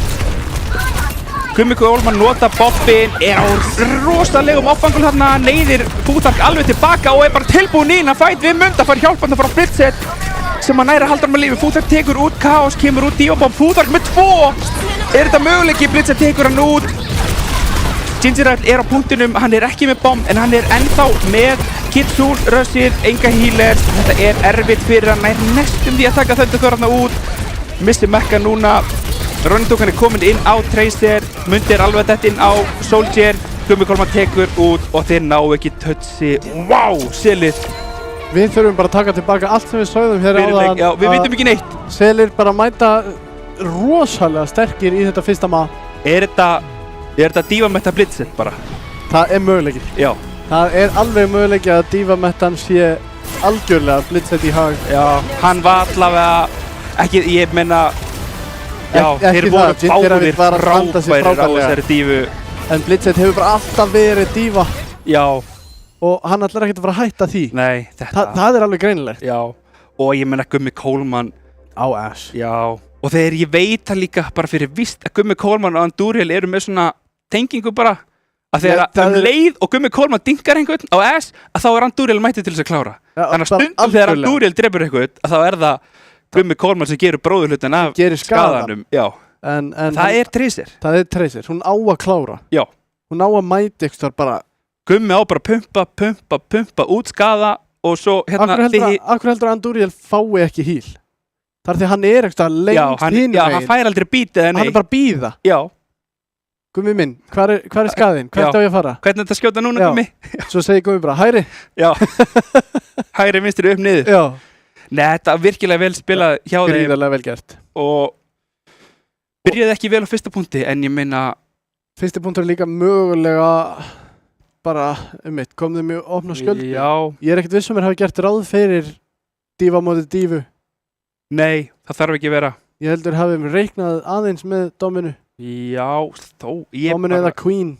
Gummi Kolman nota bobbin, á rosalegum offangul þarna, neyðir Fúþak alveg tilbaka og bara tilbúin í að fight við Munda, fær hjálpandi frá Blitzett sem að næra halda með lífi. Fúþak tekur út Kaos, kemur út Dífabomb, Fúþak með 2. Þetta möguleiki? Blitzett tekur hann út. Jinjirat á punktinum, hann ekki með bomb en hann ennþá með Kitsune, Rössir, enga healers. Þetta er erfitt fyrir hann næstum því að taka Thunderthor hérna út. Missi Mekka núna. Ronindókan er komin inn á Tracer. Mundi er alveg þetta inn á Soldier. Gummi Kolman tekur út og þeir ná ekki touchi. Wow, Selir. Við þurfum bara að taka tilbaka allt sem við sögðum hér áðan. Já, við vitum ekki neitt. Selir bara mæta rosalega sterkir í þetta fyrsta map. Er þetta Diva-meta blitzet bara? Það er möguleiki. Já. Það er alveg möguleiki að Diva-metan sé algjörlega blitzet í hag. Já, hann var allavega ekki, ég meina, já, þeir voru báðir frábærir á þessari Divu. En blitzet hefur bara alltaf verið Diva. Já. Og hann ætlar ekkert að fara að hætta því. Nei, þetta. Það er alveg greinilegt. Já, og ég meina Gummi Kolman. Á Ash. Já, og þegar ég veit það líka bara fyrir víst að Gummi Kolman og Andúriel eru með svona tengingu bara. Að þegar leið og Gummi Kolman dinkar einhvern á Ash, að þá er Andúriel mættið til þess að klára. Já, þannig að stundum þegar Andúriel drefur einhvern, að þá er það Gummi Kolman sem gerur bróðurhlutan af skaðanum. Já, en það er Tracer. Það er Tracer, hún á að klára. Já. Hún á að mæti eitthvað bara. Gummi á bara pumpa út skaða og svo hérna... Akkur heldur að Andúriel fái ekki heal? Þar því hann er eitthvað lengst hinn veginn. Já, hann fær aldrei bítið en nei. Hann er bara að bíða. Já. Gummi minn, hvar er skaðinn? Hvert á ég að fara? Hvernig er þetta að skjóta núna, Gummi? Svo segir Gummi bara, hægri. Já. Hægri, vinstri, upp, niður. Já. Nei, þetta er virkilega vel spilað hjá þeim. Gríðarlega vel gert. Og byrjaði ekki vel á fyrsta punkti, en ég meina... Fyrsta punktur er líka mögulega... bara, kom þið mjög opna skjöldu. Já. Ég er ekkert viss mér hafi gert ráð fyrir Diva mótið Divu. Nei, það þarf ekki að vera. Ég heldur hafið reiknað aðeins með Dominu. Já, þó. Dominu eða Queen.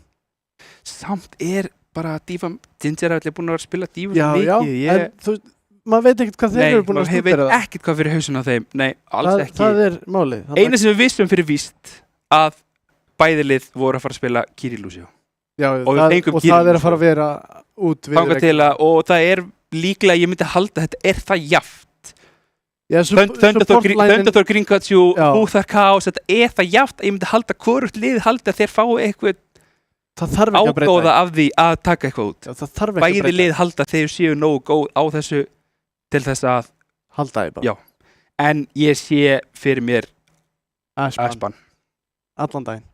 Samt er bara Diva, Ginger er allir búin að vera að spila Divu mikið. Já, en þú, maður veit ekkert hvað þeir eru búin að stúdera það. Nei, maður veit ekkert hvað fyrir hausun á þeim. Nei, alls ekki. Það er málið. Eina sem við vissum fyrir víst að bæði lið voru að fara að spila Kirillusion. Já, og það er að fara að vera út við og það er líklega, ég myndi halda þetta er það jaft. Thunderthor, Gringottsjú, Húþar Chaos, þetta er það jaft að ég myndi halda hvorugt lið halda að þeir fái eitthvað ágóða af því að taka eitthvað út. Já, bæði lið halda þeir séu nógu góð á þessu til þess að halda því bara. Já, en ég sé fyrir mér Ashban. Allan daginn.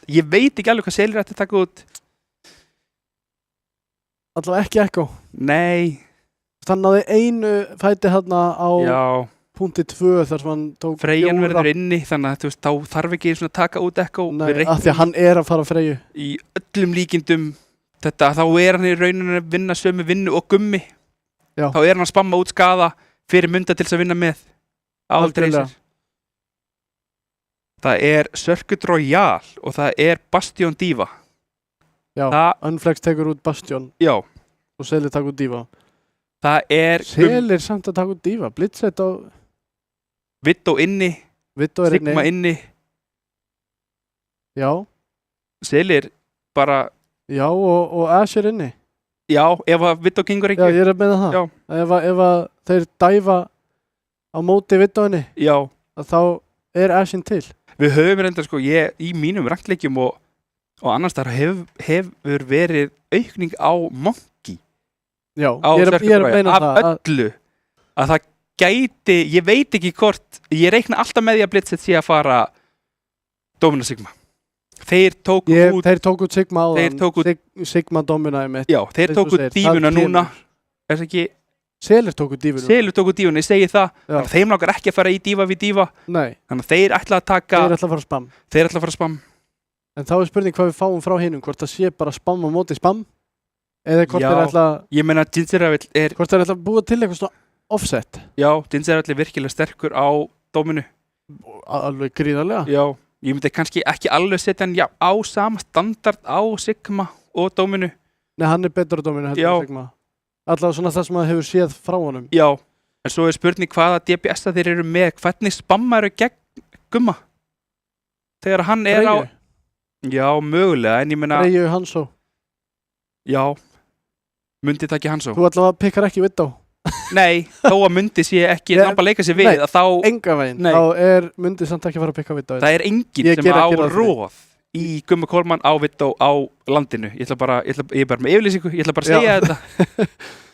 Ég veit ekki alveg hvað Selir ætti að taka út. Allavega ekki Ekko. Nei. Þannig að þið einu fæti hérna á punkti 2 þar sem hann tók Freyjan verður inni, þannig að þá þarf ekki svona að taka út Ekko. Nei, af því að hann er að fara Freyju. Í öllum líkindum þetta, þá er hann í rauninu að vinna sömu vinnu og Gummi. Já. Þá er hann að spamma út skaða fyrir Munda til þess að vinna með. Tracer. Það er Circuit Royale og það er Bastion Diva. Já, Unflex tekur út Bastion. Já. Og Selir taka út Diva. Það er... Selir samt að taka út Diva. Blitzet á... Vitto inni. Vitto er Sigma inni. Já. Selir bara... Já, og Ash er inni. Já, ef að Vitto gengur ekki. Já, ég er að meina það. Já. Ef að þeir dæfa á móti Vitto inni. Já. Þá er Ashin til. Við höfum reyndar sko, í mínum rankleikjum og annars þar hefur verið aukning á Monkey. Já, ég er að meina það. Af öllu. Að það gæti, ég veit ekki hvort, ég reikna alltaf með því að Blitzet sé að fara Domina Sigma. Þeir tóku út Sigma áðan, Sigma Domina í mitt. Já, þeir tóku út Divuna núna. Er það ekki... Selir tóku Divuna. Selir tóku Divuna, ég segi það. Þannig að þeim langar ekki að fara í Diva við Diva. Nei. Þannig að þeir ætla að taka... Þeir ætla að fara spam. Þeir ætla að fara spam. En þá er spurning hvað við fáum frá hinum, hvort það sé bara spam á móti spam? Eða hvort þeir ætla... Ég meina, Gingerravill er... Hvort þeir ætla að búa til eitthvað svona offset? Já, Gingerravill er virkilega sterkur á Dominu. Alveg gríðarlega. Já, ég myndi kannski ekki alveg setja hann á sama standard á Sigma og Dominu. Nei, hann er betur á Dominu heldur en Sigma. Allavega svona það sem maður hefur séð frá honum. Já, en svo er spurning hvaða DPS-a þeir eru með, hvernig spamma eru gegn Gumma? Þegar hann er á... Já, mögulega, en ég meina... Freyju Hansó. Já, Mundi taki Hansó. Þú allavega pikkar ekki Vitto. Nei, þó að Mundi sé ekki náttúrulega leika sér við, að þá... Enga veginn, þá er Mundi samt ekki að fara að pikka Vitto. Það er enginn sem á róð í Gumma Coleman á Widow á landinu. Ég er bara með yfirlýsingu, ég ætla bara að segja þetta.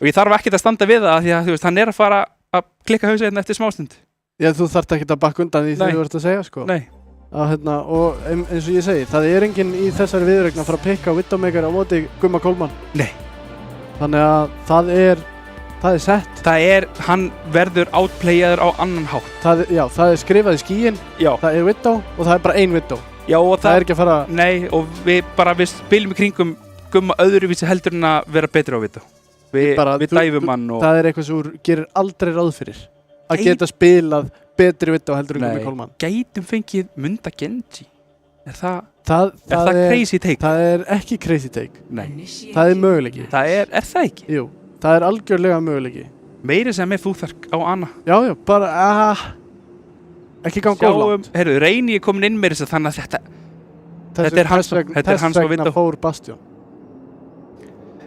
Og ég þarf ekkert að standa við það, því að þú veist, hann að fara að klikka hausa hérna eftir smástund. Já, þú þarft ekkert að bakka undan því þegar þú ert að segja, sko. Nei. Og eins og ég segi, það er enginn í þessari viðureign að fara að pikka Widowmaker á móti Gumma Coleman. Nei. Þannig að það er sett. Hann verður outplayaður á annan hátt. Það er skrifað í skíin, það er Widow og það er bara ein Widow. Já, og það er ekki að fara... Nei, og við spilum í kringum Gumma öðruvísi heldur en að vera betri á Widow. Við dæfum hann og... Það er eitthvað sem þú gerir aldrei ráð fyrir. Að geta spilað betri Widow heldur en Gumma Coleman. Gætum fengið Munda Genji. Er það crazy take? Það er ekki crazy take. Nei. Það er möguleiki. Er það ekki? Jú, það er algjörlega möguleiki. Meiri sem með fúþark á Ana. Já, bara ekki ganga of langt. Heyrðu, Reyni komin inn með þess að þannig að þetta er hans og Widow. Þess vegna fór Bastion.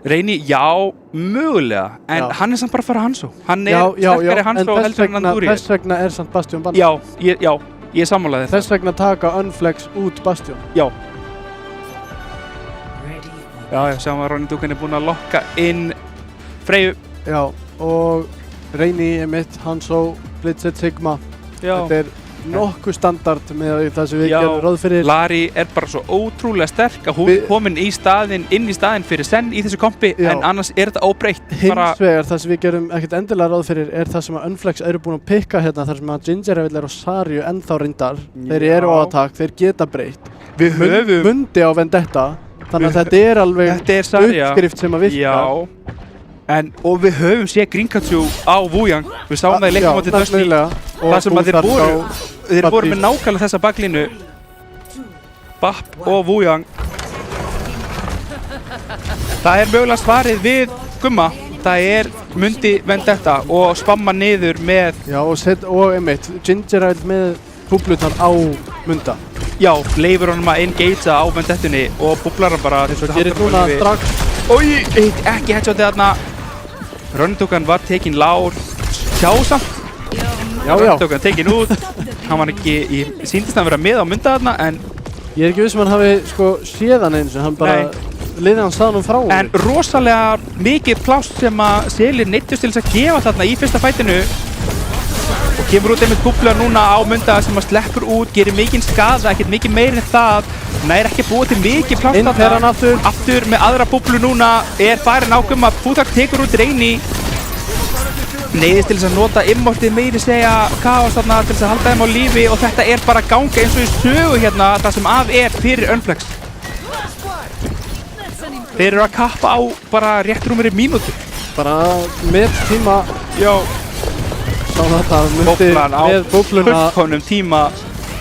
Reyni, já, mögulega, en hann samt bara að fara Hanzo. Hann sterkari Hanzo heldur en Andúri. Þess vegna samt Bastion bannað. Já, ég sammála þetta. Þess vegna taka Unflex út Bastion. Já, sjáum að Ronny Dugan búinn að lokka inn Freyju. Já, og Reyni Hanzo, Blitzed, Sigma. Þetta er nokkuð standard með það sem við gerum ráð fyrir. Lari bara svo ótrúlega sterk að hún komin inn í staðinn fyrir Sen í þessu kompi, en annars þetta óbreytt. Hins vegar það sem við gerum ekkert endilega ráð fyrir er það sem að Unflex eru búin að pikka hérna, þar sem að Gingereville og Sarju ennþá reyndar. Þeir eru á attack, þeir geta breytt. Við höfum Mundi á Vendetta, þannig að þetta er alveg uppskrift sem að virka. Og við höfum séð Grinkatsu á Wujang. Við sáum það í leiknum á til Dusty. Það sem að þeir voru með nákvæmlega þessa baklínu. Bap og Wujang. Það er mögulega svarið við Gumma. Það Mundi Vendetta og spamma niður með... Já, og einmitt, Gingereville með búblutan á Munda. Já, leifur honum að engagea á Vendettunni og búblar hann bara... Það gerir núna strax... Ekki headshotið þarna. Ronny Dugan var tekinn lár. Sjásamt. Ronny Dugan tekinn út. Hann var ekki síndist að vera með á Munda þarna, en... Ég er ekki viss hann hafi séð hann eins og hann bara... Liðið hann staðnum frá honum. En rosalega mikið pláss sem að Selir neittust til þess að gefa þarna í fyrsta fætinu. Og kemur út einmitt búbla núna á Munda sem að sleppur út, gerir mikinn skada, ekkert mikið meir en það. Nær ekki búið til mikið pláss þarna. Inn fer hann aftur með aðra búblu núna, farin á Gumma. Fúþark tekur út Reyni. Neyðist til þess að nota immortið meiri segja Chaos þarna til þess að halda þeim á lífi, og þetta bara ganga eins og í sögu hérna það sem af fyrir Unflex. Þeir eru að kappa á bara rétt rúmri mínútu. Bara með tíma. Já. Sá þetta Mundi með búbluna. Fullkomnum tíma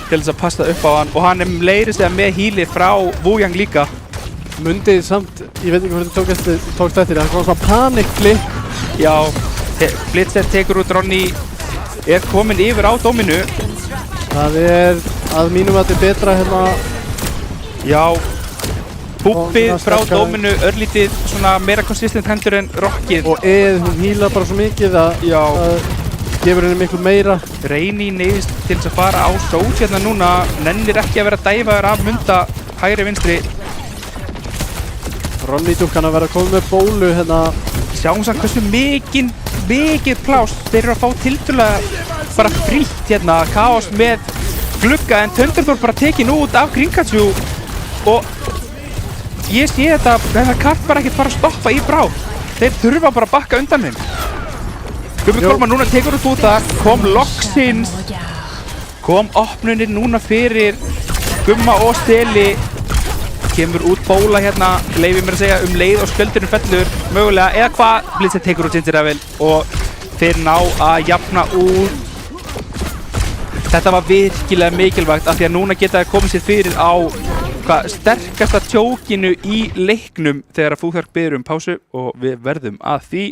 til þess að passa upp á hann, og hann leiri sig með híli frá Wujang líka. Mundi samt, ég veit ekki hvernig tókst eftir, það kom svona panikklikk. Já, Blitzer tekur út Ronny, komin yfir á dóminu. Það að mínum að þetta betra hérna. Já, Búbbið frá dóminu, örlítið svona meira konsistent hendur en rockið. Og hún hílar bara svo mikið að gefur henni miklu meira. Reyni neyðist til þess að fara á sót hérna núna, nennir ekki að vera dæfaður af Munda hægri vinstri. Ronny Dugan að vera að koma með bólu hérna. Sjáum samt hversu mikið pláss þeir eru að fá tiltölulega bara frítt hérna. Chaos með glugga, en Thunderthor bara tekin út af Grinkatsu, og ég sé þetta kart bara ekkert fara að stoppa í bráð. Þeir þurfa bara að bakka undan þeim. Gummi Coleman núna tekur út fúþark, kom loksins, kom opnunir núna fyrir Gumma og Steli. Kemur út bóla hérna, leyfi mér að segja, leið og skjöldurinn fellur mögulega, eða hvað, Blitzed tekur út Gingereville og þeir ná að jafna út. Þetta var virkilega mikilvægt af því að núna geta þeir komið sér fyrir á sterkasta tjókinu í leiknum þegar að Fúþark biður pásu, og við verðum að því.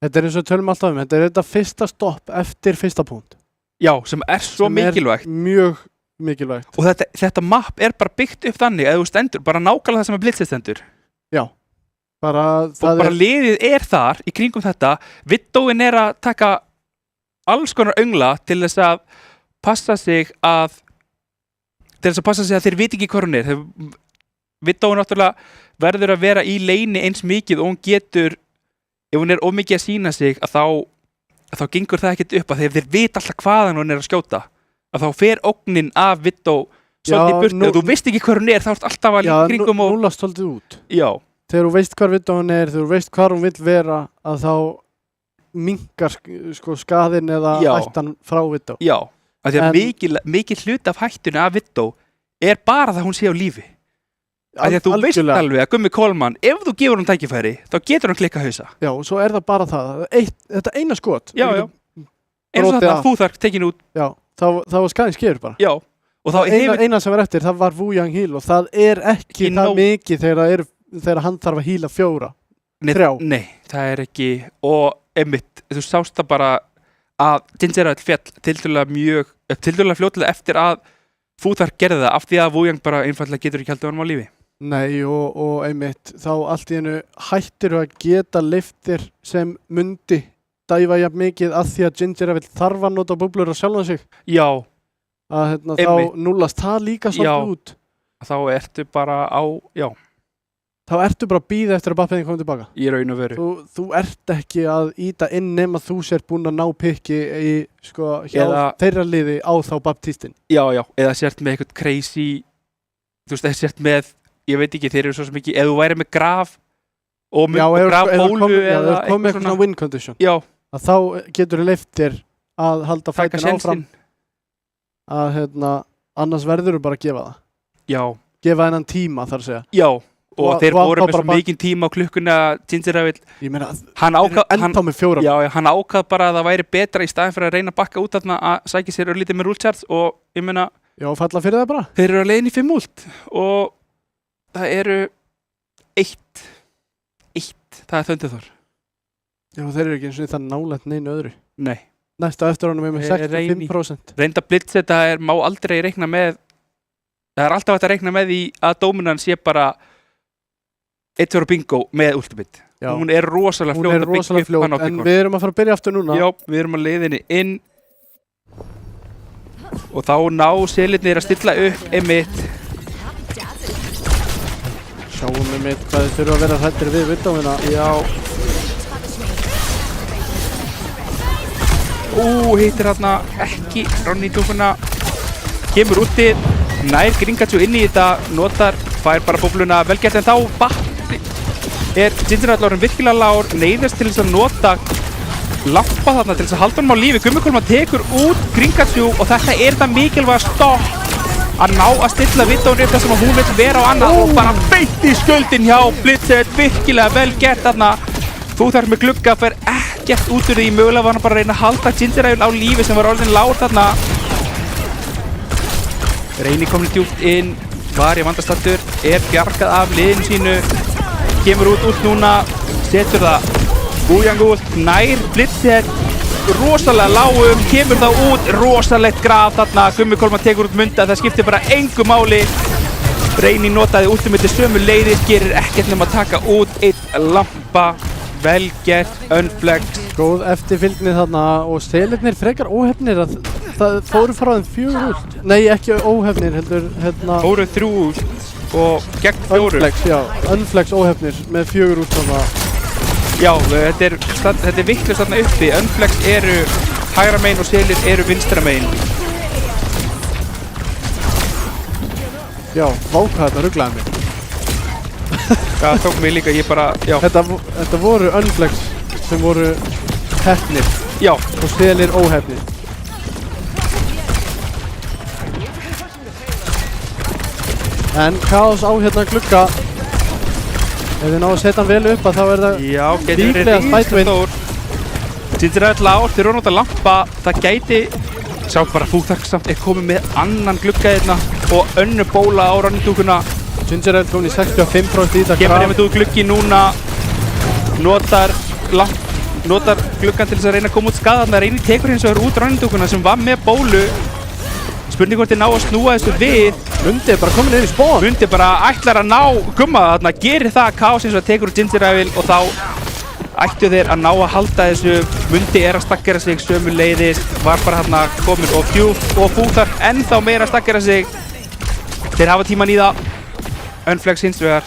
Þetta eins og tölum alltaf þetta þetta fyrsta stopp eftir fyrsta punkt. Já, sem svo mikilvægt. Mjög mikilvægt. Og þetta map bara byggt upp þannig að þú stendur, bara nákvæmlega það sem að Blitzed stendur. Já. Bara liðið þar í kringum þetta. Widowin að taka alls konar öngla til þess að passa sig að til þess að passa sig að þeir viti ekki hvað hún er. Widow náttúrulega verður að vera í leini eins mikið og hún getur, ef hún er of mikið að sína sig að þá gengur það ekkert upp að þeir vita alltaf hvaðan hún er að skjóta, að þá fer ógnin af Widow svolítið í burtu og þú veist ekki hvað hún er, þá ert alltaf að kringum og núlast svolítið út. Já. Þegar þú veist hvar Widow hún er, þegar þú veist hvar hún vill vera, að þá minnkar sko skaðinn eða hættan frá Widow. Já, af því að mikil hluti af hættunni af Widow er bara það hún sé á lífi. Af því að þú veist alveg að Gummi Coleman, ef þú gefur hún tækifæri, þá getur hann klikka hausa. Já, og svo er það bara það. Þetta eina skot. Já. Eins og þetta Futhar tekin út. Já, þá var skaðinn skeður bara. Já. Og þá eina sem var eftir, það var Wu Yang heal og það er ekki það mikið þegar hann þarf að heala 4. 3. Nei, það er ekki, og einmitt, þú sást það bara að Gingerell fjall tildulega fljótlega eftir að Futhar gerði það af því að Wu Yang bara einfallega getur ekki haldið honum á lífi. Nei, og einmitt, þá allt í einu hættir að geta liftir sem mundi dæfa jafn mikið að því að Gingerell þarf að nota búblur á sjálfan sig. Já. Að þá núllast það líka svolítið út. Já, þá ertu bara þá ertu bara að bíða eftir að bappiðin komið tilbaka. Í raun og veru. Þú ert ekki að íta inn nema þú sér búin að ná pikki í, sko, hjá þeirra liði á þá baptistinn. Já, eða sért með eitthvað crazy, þú veist, eða sért með, ég veit ekki, þeir eru svo mikið, eða þú væri með graf og graf bólu eða komið eitthvað svona win condition. Já. Að þá getur þið leiftir að halda fætin áfram. Að annars verður þú bara að gefa það. Já. Gefa þennan tíma þar að segja. Já, og þeir voru með svo mikinn tíma á klukkuna Gingerell. Ég meina, ennþá með 4. Já, hann ákvað bara að það væri betra í staðin fyrir að reyna að bakka út þarna að sækja sér örlítið með rule charge og ég meina. Já, falla fyrir það bara. Þeir eru að leiðin í 5 ult og það eru 1. Það er Thunderthor. Já, þeir eru ekki eins og það nálægt neinu öðru. Nei. Næsta eftir honum með 65%. Reynda blitz þetta má aldrei reikna með, það er alltaf hægt að reikna með því að Dominan sé bara 1-2 bingo með ultimate. Já. Hún er rosalega fljót, en við erum að fara að byrja aftur núna. Já, við erum að leiðinni inn og þá ná selirnir að stilla upp einmitt. Sjáum einmitt hvað þið þurfa að vera hrættir við Widowina. Já. Hittir hérna ekki Ronny dúkuna, kemur úti, nær Gringatjú inn í þetta, fær bara bóbluna velgert, en þá er Gingerell orðinn virkilega lágur, neyðast til þess að nota lampa þarna til þess að halda honum á lífi. Gummi Coleman tekur út Gringatjú og þetta er það mikilvæga stopp að ná að stilla Widow upp þar sem hún vill vera á annað og bara beint í skuldin hjá Blitzed, virkilega vel gert þarna. Þú þarf með glugga, fer ekkert út úr því, mögulega var hann bara að reyna að halda Gingerell á lífi sem var orðin lágur þarna. Reyni komin djúpt inn, var í vandastattur, er bjargað af liðinu sínu, kemur út núna, setur það Wu Yang ult, nær Blitzed, rosalega lágum, kemur þá út, rosalegt graf þarna, Gummi Coleman tekur út munda, það skiptir bara engu máli. Reyni notaði ultimate sömu leiðis, gerir ekkert nema að taka út einn lampa. Vel gert, Unflex. Góð eftirfylgni þarna og selirnir frekar óhefnir að það fóru frá þeim 4 ult. Nei, ekki óhefnir, heldur fóru 3 ult og gegn 4. Unflex, já, Unflex óhefnir með 4 ult þarna. Já, þetta er vitlaust þarna uppi. Unflex eru hægra megin og selir eru vinstra megin. Já, váka þetta ruglaði mig. Það tók mig líka, ég bara, já. Þetta voru Unflex sem voru hefnir. Já. Og selir óhefnir. En Chaos á hérna glugga. Ef við náum að setja hann vel upp að þá er það líklega spætvind. Gingerell á, þeir eru að nota lampa, það gæti, sjá bara Futhar samt er komið með annan glugga hérna og önnur bóla á Ronny dúkuna. Gingerell komin í 65% í þetta. Kemur einmitt út gluggi núna, notar gluggan til þess að reyna að koma út skaðarna, Reyni tekur hins vegar út Ronny dúkuna sem var með bólu. Spurning hvort þið ná að snúa þessu við. Mundi er bara komin inn í spón. Mundi bara ætlar að ná Gumma þarna, gerir það, Chaos eins og tekur út Gingerell og þá ættu þeir að ná að halda þessu. Mundi er að stakkera sig sömu leiðis, var bara hérna komin og Futhar ennþá meira að stakkera sig. Þeir hafa tíman í það. Unflex hins vegar.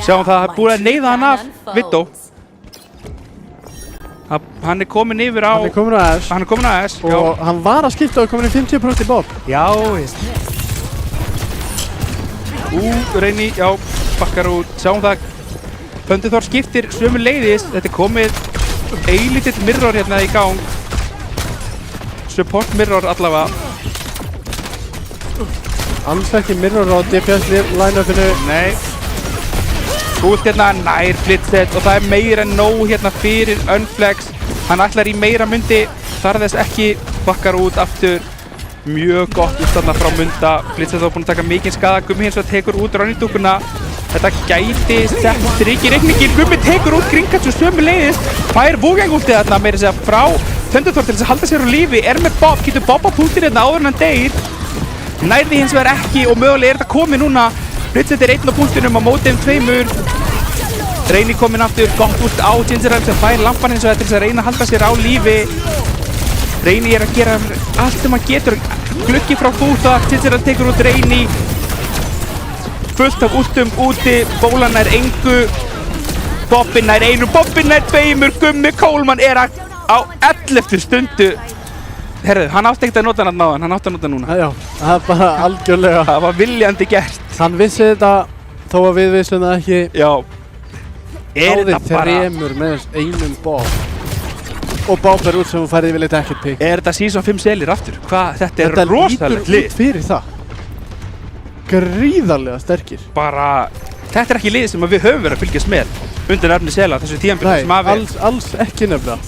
Sjáum það er búið að neyða hann af Widow. Hann er komin yfir á... Hann er komin á AS. Hann er komin á AS, já. Og hann var að skipta og komin í 50% í Bob. Já, Reyni, já, bakkar út. Sjáum það. Thunderthor skiptir sömu leiðis. Þetta er komið eilítill mirror hérna í gang. Support mirror allavega. Alls ekki mirror á DPS line-upinu. Nei. Út hérna nær Blitzed og það er meira en nóg hérna fyrir Unflex. Hann ætlar í meira mundi, þar þess ekki, bakkar út aftur. Mjög gott út þarna frá munda. Blitzed var búinn að taka mikinn skaða, Gummi hins vegar tekur út Ronnydúkuna. Þetta gæti sett strik í reikninginn. Gummi tekur út Gringotts sömuleiðis, fær Wukong-ultið þarna meira segja frá Thunderthor til þess að halda sér á lífi. Er með Bob, getur Bob á punktir hérna áður en hann deyr. Nærði hins vegar ekki og mögulega er þetta komið núna. Blitzed er einn á punktinum á móti tveimur. Reyni kominn aftur, gott út á Gingerheim sem fær lampan hins vegar til þess að reyna að halda sér á lífi. Reyni er að gera allt sem hann getur. Gluggi frá Búþak, Gingerheim tekur út Reyni. Fullt af últum úti, bólan nær engu. Bobbin nær einu, Bobbin nær tveimur. Gummi Coleman er á 11. stundu. Herðu, hann átti ekkert að nota hann náðan, hann átti að nota núna. Já, það er bara algjörlega. Það var viljandi gert. Hann vissi þetta, þó að við vissum það ekki. Já. Er þetta bara... þremur með einum Bob. Og Bob er út sem hún færði yfirleitt ekkert pikk. Er þetta season 5 selir aftur? Hvað? Þetta er rosalegt lið. Þetta lítur út fyrir það. Gríðarlega sterkir. Bara, þetta er ekki lið sem við höfum verið að fylgjast með undir nafni Sela, þessu tímabili sem af er. Nei, alls ekki nefnilega.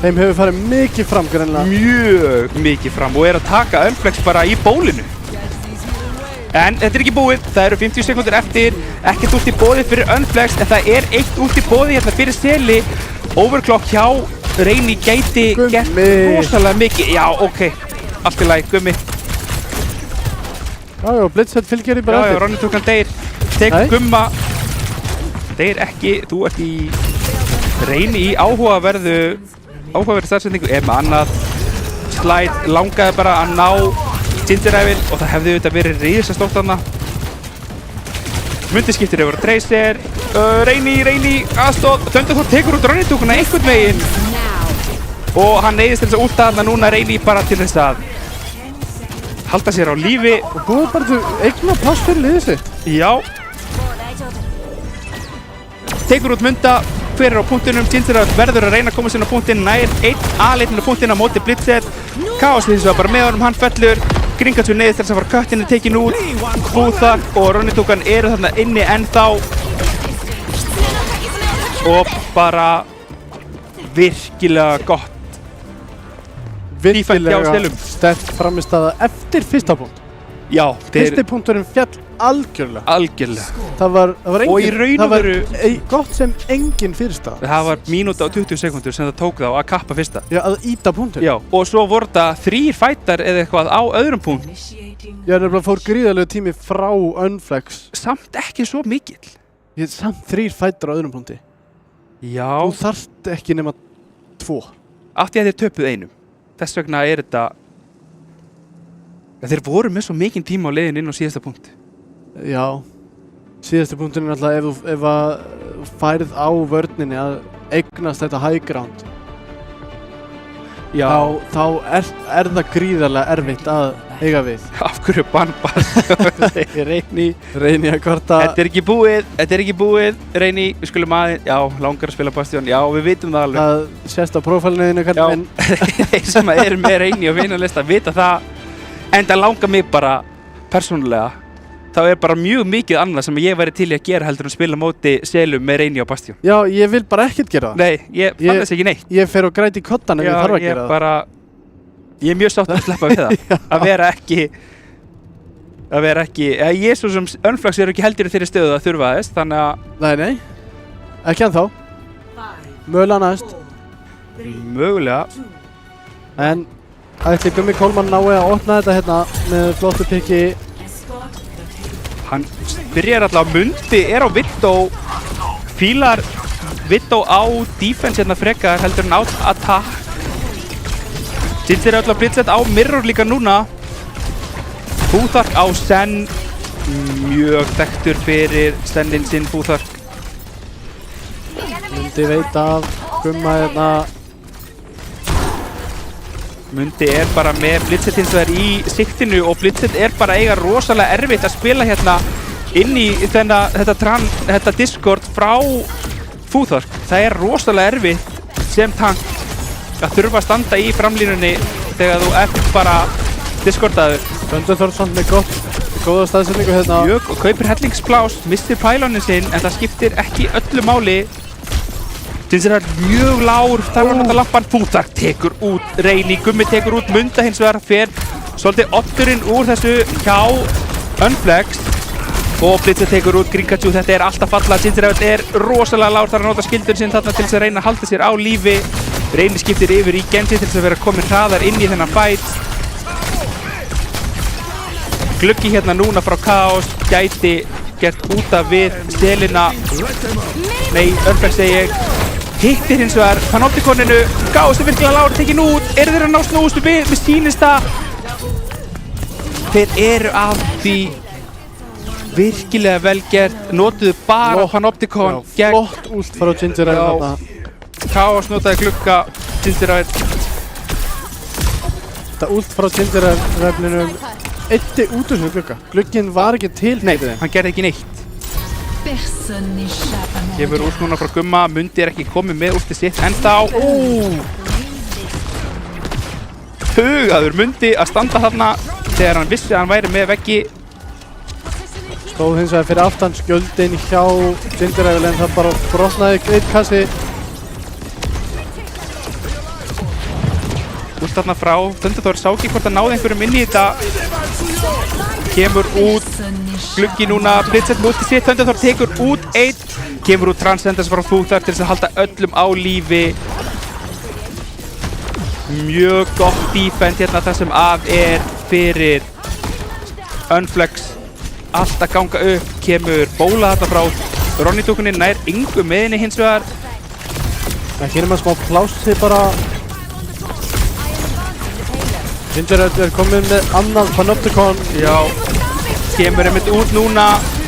Þeim hefur farið mikið fram greinlega. Mjög mikið fram og er að taka Unflex bara í bólinu. En þetta er ekki búið, það eru 50 sekundur eftir, ekkert út í boði fyrir Unflex, en það er eitt út í boði hérna fyrir Seli. Overclock hjá Reyni gæti gert rosalega mikið. Já, ok, allt í lagi, Gummi. Já, Blitzed fylgir í bara eftir. Já, Ronnydúkan deyr, tekur Gumma. Deyr ekki, þú ert í Reyni í áhugaverðu starfsendingu, er með annað. Slide langaði bara að ná Gingerheim og það hefði auðvitað verið risastórt þarna. Mundi skiptir yfir á Tracer. Reyni, aðstóð. Thunderthor tekur út Ronnydúkuna einhvern veginn. Og hann neyðist til þess að últa þarna núna Reyni bara til þess að halda sér á lífi. Og búið bara til eigna pláss fyrir liðið sitt. Já. Tekur út munda. Hver er á punktinum? Gingerheim verður að reyna að koma sér á punktin. Nær einn aðleitinn á punktin á móti Blitzed. Chaos hins vegar bara með honum, hann fellur. Gringotts neyðist til þess að fara köttinu tekin út. Búþak og Ronnydúkan eru þarna inni ennþá. Og bara virkilega gott. Virkilega sterk framistæða eftir fyrsta punkt. Já, fyrsti punkturinn fjall algjörlega. Algjörlega. Það var engin, og í raun og veru gott sem engin fyrirstaða. Það var mínúta og 20 sekundur sem það tók þá að kappa fyrsta. Já, að íta punktur. Já, og svo voru það 3 fætar eða eitthvað á öðrum punkt. Já, það fór gríðarlega tími frá Unflex. Samt ekki svo mikill. Samt 3 fætar á öðrum punkti. Já. Þú þarft ekki nema 2. Átti að þeir töpuð einum. Þess vegna er þetta... Þeir voru með svo mikinn tíma á leiðin inn á síðasta punkt. Já. Síðasta punktin er alltaf ef að færð á vörninni að eignast þetta high ground. Já. Þá er það gríðarlega erfitt að eiga við. Af hverju bannbar? Reyni að kvarta. Þetta er ekki búið. Reyni, við skulum aðeins. Já, langar að spila Bastion. Já, við vitum það alveg. Það sést á prófælniðinu kallinn. Já, þeir sem eru með Reyni og vinarlista vita það. En það langar mig bara, persónulega, þá er bara mjög mikið annað sem ég væri til í að gera heldur en spila móti Selum með Reyni og Bastion. Já, ég vil bara ekkert gera það. Nei, ég fann þess ekki neitt. Ég fer og græti í kottan ef ég þarf að gera það. Ég er mjög sátt að sleppa við það. Að vera ekki, ég svo sem Unflex eru ekki heldur í þeirri stöðu að þurfa þess, þannig að... Nei, ekki ennþá. Mögulega næst. Mögulega. En... ætli Gummi Coleman nái að opna þetta hérna með flottu pikki. Hann byrjar alltaf að mundi, er á Widow, fílar Widow á defense hérna frekar heldur en á attack. Ginger er alltaf Blitzed á mirror líka núna. Fúþark á Sen, mjög þekktur fyrir Sennin sinn Fúþark. Mundi veit af Gumma hérna. Mundi bara með Blitzet hins vegar í siktinu og Blitzet bara eiga rosalega erfitt að spila hérna inn í þetta Discord frá Fúþark. Það rosalega erfitt sem tank að þurfa að standa í framlínunni þegar þú ert bara Discordaður. Thunderthorn samt með góða staðsetningu hérna. Mjög og kaupir hellingsplás, mistir pælonin sinn en það skiptir ekki öllu máli. Gingerhard mjög lágur, þar var náttúrulega lampan. Fúþark tekur út Reyni, Gummi tekur út Munda hins vegar, fer svolítið oddurinn úr þessu hjá Unflex og Blitzet tekur út Grinkachu. Þetta alltaf falla, Gingerhard rosalega lágur, þar að nota skildun sinn þarna til þess að reyna að halda sér á lífi. Reyni skiptir yfir í Genji til þess að vera komin hraðar inn í þennan fight. Gluggi hérna núna frá Chaos gæti gert út af við selina. Nei, Unflex segi ég. Hittir hins vegar Panoptikoninu. Chaos virkilega lágur tekin út. Þeir að ná snúustu við? Mér sýnist það. Þeir af því virkilega vel gert. Notuðu bara Panoptikon gegn. Flott ult frá Gingerhard þarna. Chaos notaði glugga Gingerhard. Þetta ult frá Gingerhard-reflinum eitti út úr þessu glugga. Glugginn var ekki til. Nei, hann gerði ekki neitt. Gefur út núna frá Gumma, Mundi ekki komið með últið sitt ennþá. Hugaður Mundi að standa þarna þegar hann vissi að hann væri með veggi. Stóð hins vegar fyrir aftan skjöldin hjá Gingerhard en það bara brotnaði eitt kassi. Últ þarna frá, Thunderthorn sá ekki hvort að náði einhverjum inn í þetta. Kemur út gluggi núna, Blitzet með últið sitt, Thunderthorn tekur út einn. Kemur út Transcendence frá Fúþark til þess að halda öllum á lífi. Mjög gott defend hérna það sem af fyrir Unflex. Allt að ganga upp, kemur bóla þarna frá Ronny-dúkunni, nær yngu með henni hins vegar. Það hér maður smá plássi bara. Gingerhard komið með annað Panoptikon. Já, kemur einmitt út núna,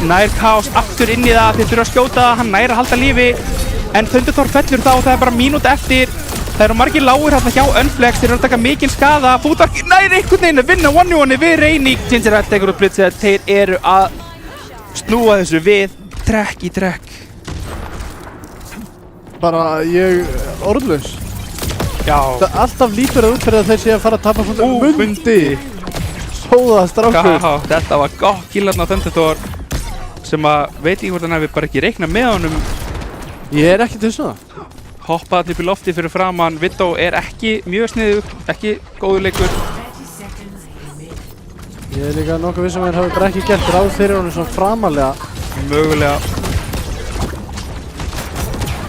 nær Chaos aftur inn í það, þeir þurfa að skjóta það, hann nær að halda lífi. En Thunderthorn fellur þá, það bara mínútu eftir. Það margir lágur hérna hjá Unflex, þeir að taka mikinn skada. Fúþark nær einhvern veginn að vinna 1v1 við Reyni. Gingerhard tekur út Blitzet, þeir að snúa þessu við, trekk í trekk. Bara orðlaus. Já. Alltaf lítur það út fyrir að þeir sé að fara að tapa fundum. Mundi! Sóða strákur. Já, þetta var gott kill hérna á Thunderthorn sem að veit ekki hvort hann hefði bara ekki reiknað með honum. Ég ekki til svona. Hoppaði upp í lofti fyrir framann. Widow ekki mjög sniðug, ekki góður leikur. Ég líka nokkuð vissum að hann hafi bara ekki gert ráð fyrir honum svona framalega. Mögulega.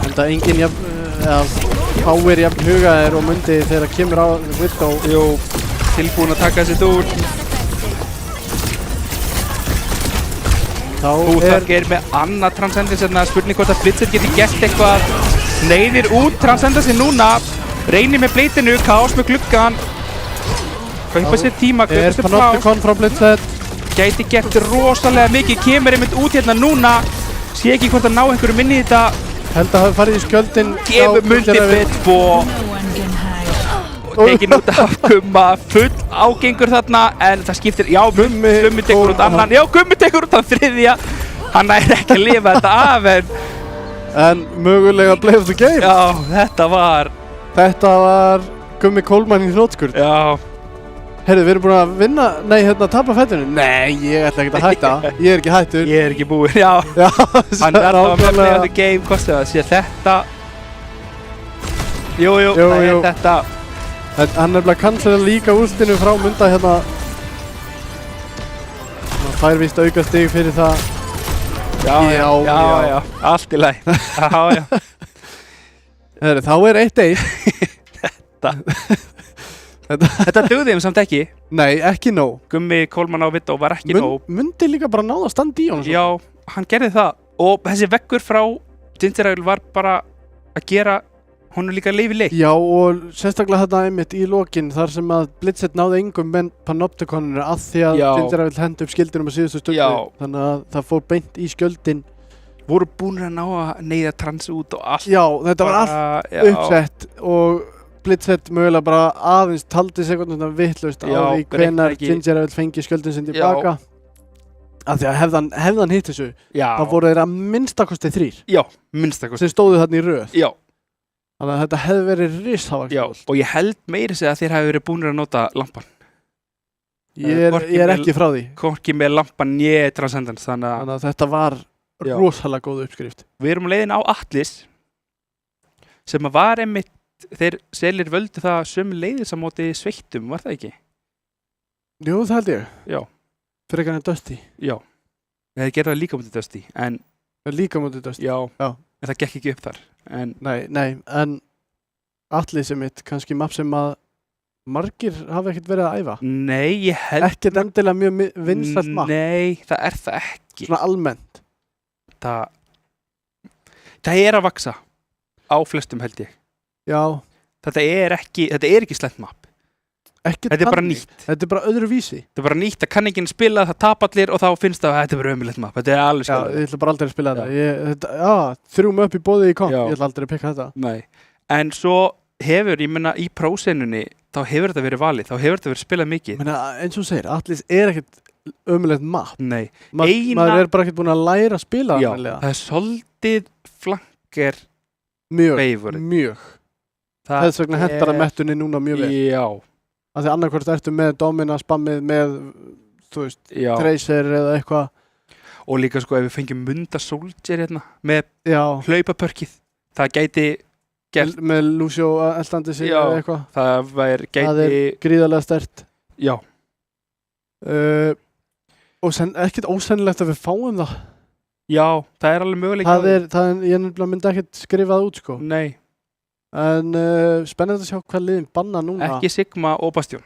En það enginn fáir jafn hugaðir og Mundi þegar kemur á Widow. Jú, tilbúin að taka þessi dúr. Fúþark með annað Transcendence hérna, spurning hvort að Blitzet geti gert eitthvað. Sneiðir út Transcendence núna. Reyni með bleitinu, Chaos með gluggan. Kaupa sér tíma, kaupa sér Panoptikon frá Blitzet. Gæti gert rosalega mikið, kemur einmitt út hérna núna. Sé ekki hvort að ná einhverjum inn í þetta. Held að hafa farið í skjöldin. Gefur Mundi bit og tekin út af Gumma, full ágengur þarna en það skiptir, já, Gummi tekur út annan, já, Gummi tekur út þann þriðja. Hann ekki að lifa þetta af en mögulega play of the game. Já, þetta var Gummi Kólmann í hnotskurð. Já. Heyrðu, við erum búin að vinna, tapa fættinu. Nei, ég ætla ekki að hætta. Ég ekki hættur. Ég ekki búinn, já. Hann alltaf með play of the game, kosti það, sé þetta. Jú, það þetta. Hann nefnilega cancela líka últinu frá Munda hérna. Hann fær víst auka stig fyrir það. Já, allt í lagi. Já. Heyrðu, þá 1-1. Þetta dugði þeim samt ekki. Nei, ekki nóg. Gummi, Kólmann á Widow var ekki nóg. Mundi líka bara náða að standa í honum. Já, hann gerði það. Og þessi veggur frá Gingerhard var bara að gera hún er líka að lifi leik. Já, og sérstaklega þetta einmitt í lokin þar sem að Blitzett náði engum með Panopticoninu að því að Já. Ginger vill henda upp skildinum á síðustu stundu. Já. Þannig að það fór beint í skjöldin. Voru búin að ná að neyða trans út og allt. Já, þetta var allt uppsett og Blitzett mögulega bara aðeins taldi sekunduna vitlaust á Já, því hvenær ekki- Ginger vill fengi skjöldin sinn tilbaka. Af því að hefði hann hitt þessu, Já. þá voru þeir að minnstakosti 3 Já, minnstakost. sem stóðu þarna í röð. Já, Þannig að þetta hefði verið risavaxið. já. Og ég held meiri segja að þeir hafi verið búin að nota lampan. Ég er ekki frá því. Hvorki með lampan né transcendence, þannig Þannig að þetta var Já. rosalega góð uppskrift. við erum á leiðin á Atlas sem að var einmitt, þeir selir völdu það sömu leiðis á móti sveittum, var það ekki? Jú, það held ég. Já. Frekar en Dusty. Já. Þeir gerðu það líka móti Dusty, en Líka mótið Dusty. já, Já. en það gekk ekki upp þar. En Nei, en Atli sem mitt, kannski map sem að margir hafa ekkert verið að æfa. nei, ég held Ekkert endilega mjög vinsælt map. Nei, það er það ekki. Svona almennt. Það er að vaksa á flestum held ég. Já. Þetta er ekki slæmt map. Ekkert Þetta er bara þannig. nýtt. Þetta er bara öðru vísi. Þetta er bara nýtt, það kann ekki spila, það tap allir og þá finnst það að þetta er bara ömulegt map. Þetta er alveg Já, skilað. ég ætla bara aldrei að spila þetta. Já, 3 upp í bóði í komp. Já. Ég ætla aldrei að pikka þetta. Nei. En svo hefur, ég menna, í prósenunni, þá hefur þetta verið valið, þá hefur þetta verið spilað mikið. Menna, eins og þú segir, Atlis er ekkert ömulegt map. Nei. Maður er bara ekkert búinn að læra að spila Já, almennilega. það er soldið flanker Mjög, favorite. mjög. Þess vegna hentar að mettunni núna mjög vel. Já, Af því annarkvort ertu með Domina spammið með, þú veist, já. Tracer eða eitthvað. Og líka sko ef við fengjum Munda Soldier hérna með Já, hlaupapörkið, það gæti gert, með Lucio eldandi sig Já. eða eitthvað. það væri Það er gæti, gríðarlega sterkt. já, Og ekkert ósennilegt að við fáum það. já, það er alveg möguleik. Ég nefnilega myndi ekkert skrifa það út, sko. Nei, En spennandi að sjá hvað liðin banna núna. ekki Sigma og Bastion.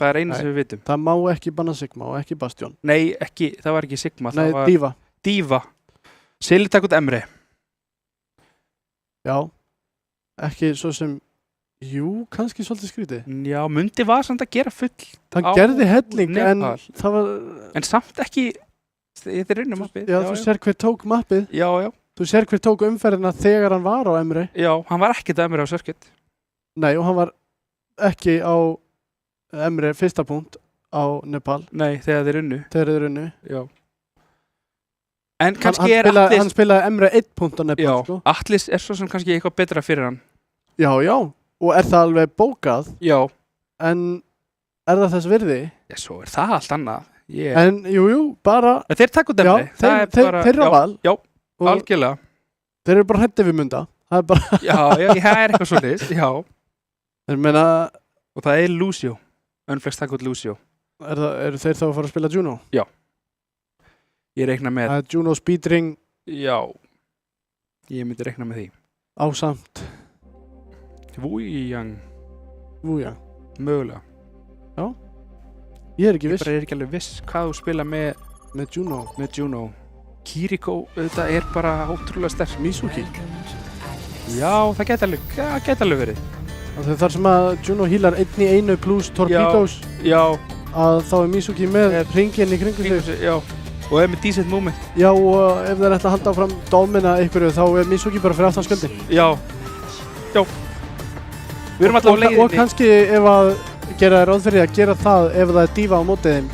Það er eina Nei. sem við vitum. Það má ekki banna Sigma og ekki Bastion. Nei, ekki, það var ekki Sigma, Nei, það var Diva. Diva. Silly takk út Emre. Já. Ekki svo sem, jú, kannski svolítið skrítið. Já, Mundi var samt að gera full, Það Á gerði helling, en Nepal. það var, en samt ekki, þetta er unnum mappið. já, þú sér hver tók mappið. Já, já, Þú sér hver tók umferðina þegar hann var á Emre. já, hann var ekkert Emre á Circuit. Nei, og hann var ekki á Emre fyrsta punkt á Nepal. Nei, þegar þeir unnu. Þegar þeir unnu. Já. En kannski er Atlis, Hann spilaði Emre 1 punkt á Nepal, já, sko. Atlis er svo sem kannski eitthvað betra fyrir hann. Já, já. Og er það alveg bókað, Já, en er það þess virði? já, svo er það allt annað. Yeah. En, jú, bara, En þeir takk út já, Emre. Það er bara, þeir eru á val. Já, Og algjörlega. þeir eru bara hrættið við Munda. Það er bara, Já, já, það er eitthvað svolítið, já. ég meina, Og það er Lucio. Unflex takk út Lucio. eru þeir þá að fara að spila Juno? Ég reikna með, Það er Juno Speedring já, ég myndi reikna með því. ásamt Vújang, Vúja. mögulega. Ég er ekki Ég viss bara er ekki alveg viss hvað þú spila með Juno. Juno. Kiriko, þetta er bara ótrúlega sterk. Mizuki. Já, það geti alveg verið. Þar sem að Juno healar 1-1 pluss Torpedoes, Já, að þá er Mizuki með hringinn í kringum sig. já. Og það er með decent moment. Já, og ef þeir ætla að halda áfram Domina einhverju, þá er Mizuki bara fyrir aftan skjöldin. Já, já. Við erum alltaf á leiðinni. Og kannski ef að gera ráð fyrir að gera það ef það er Diva á mótið þeim.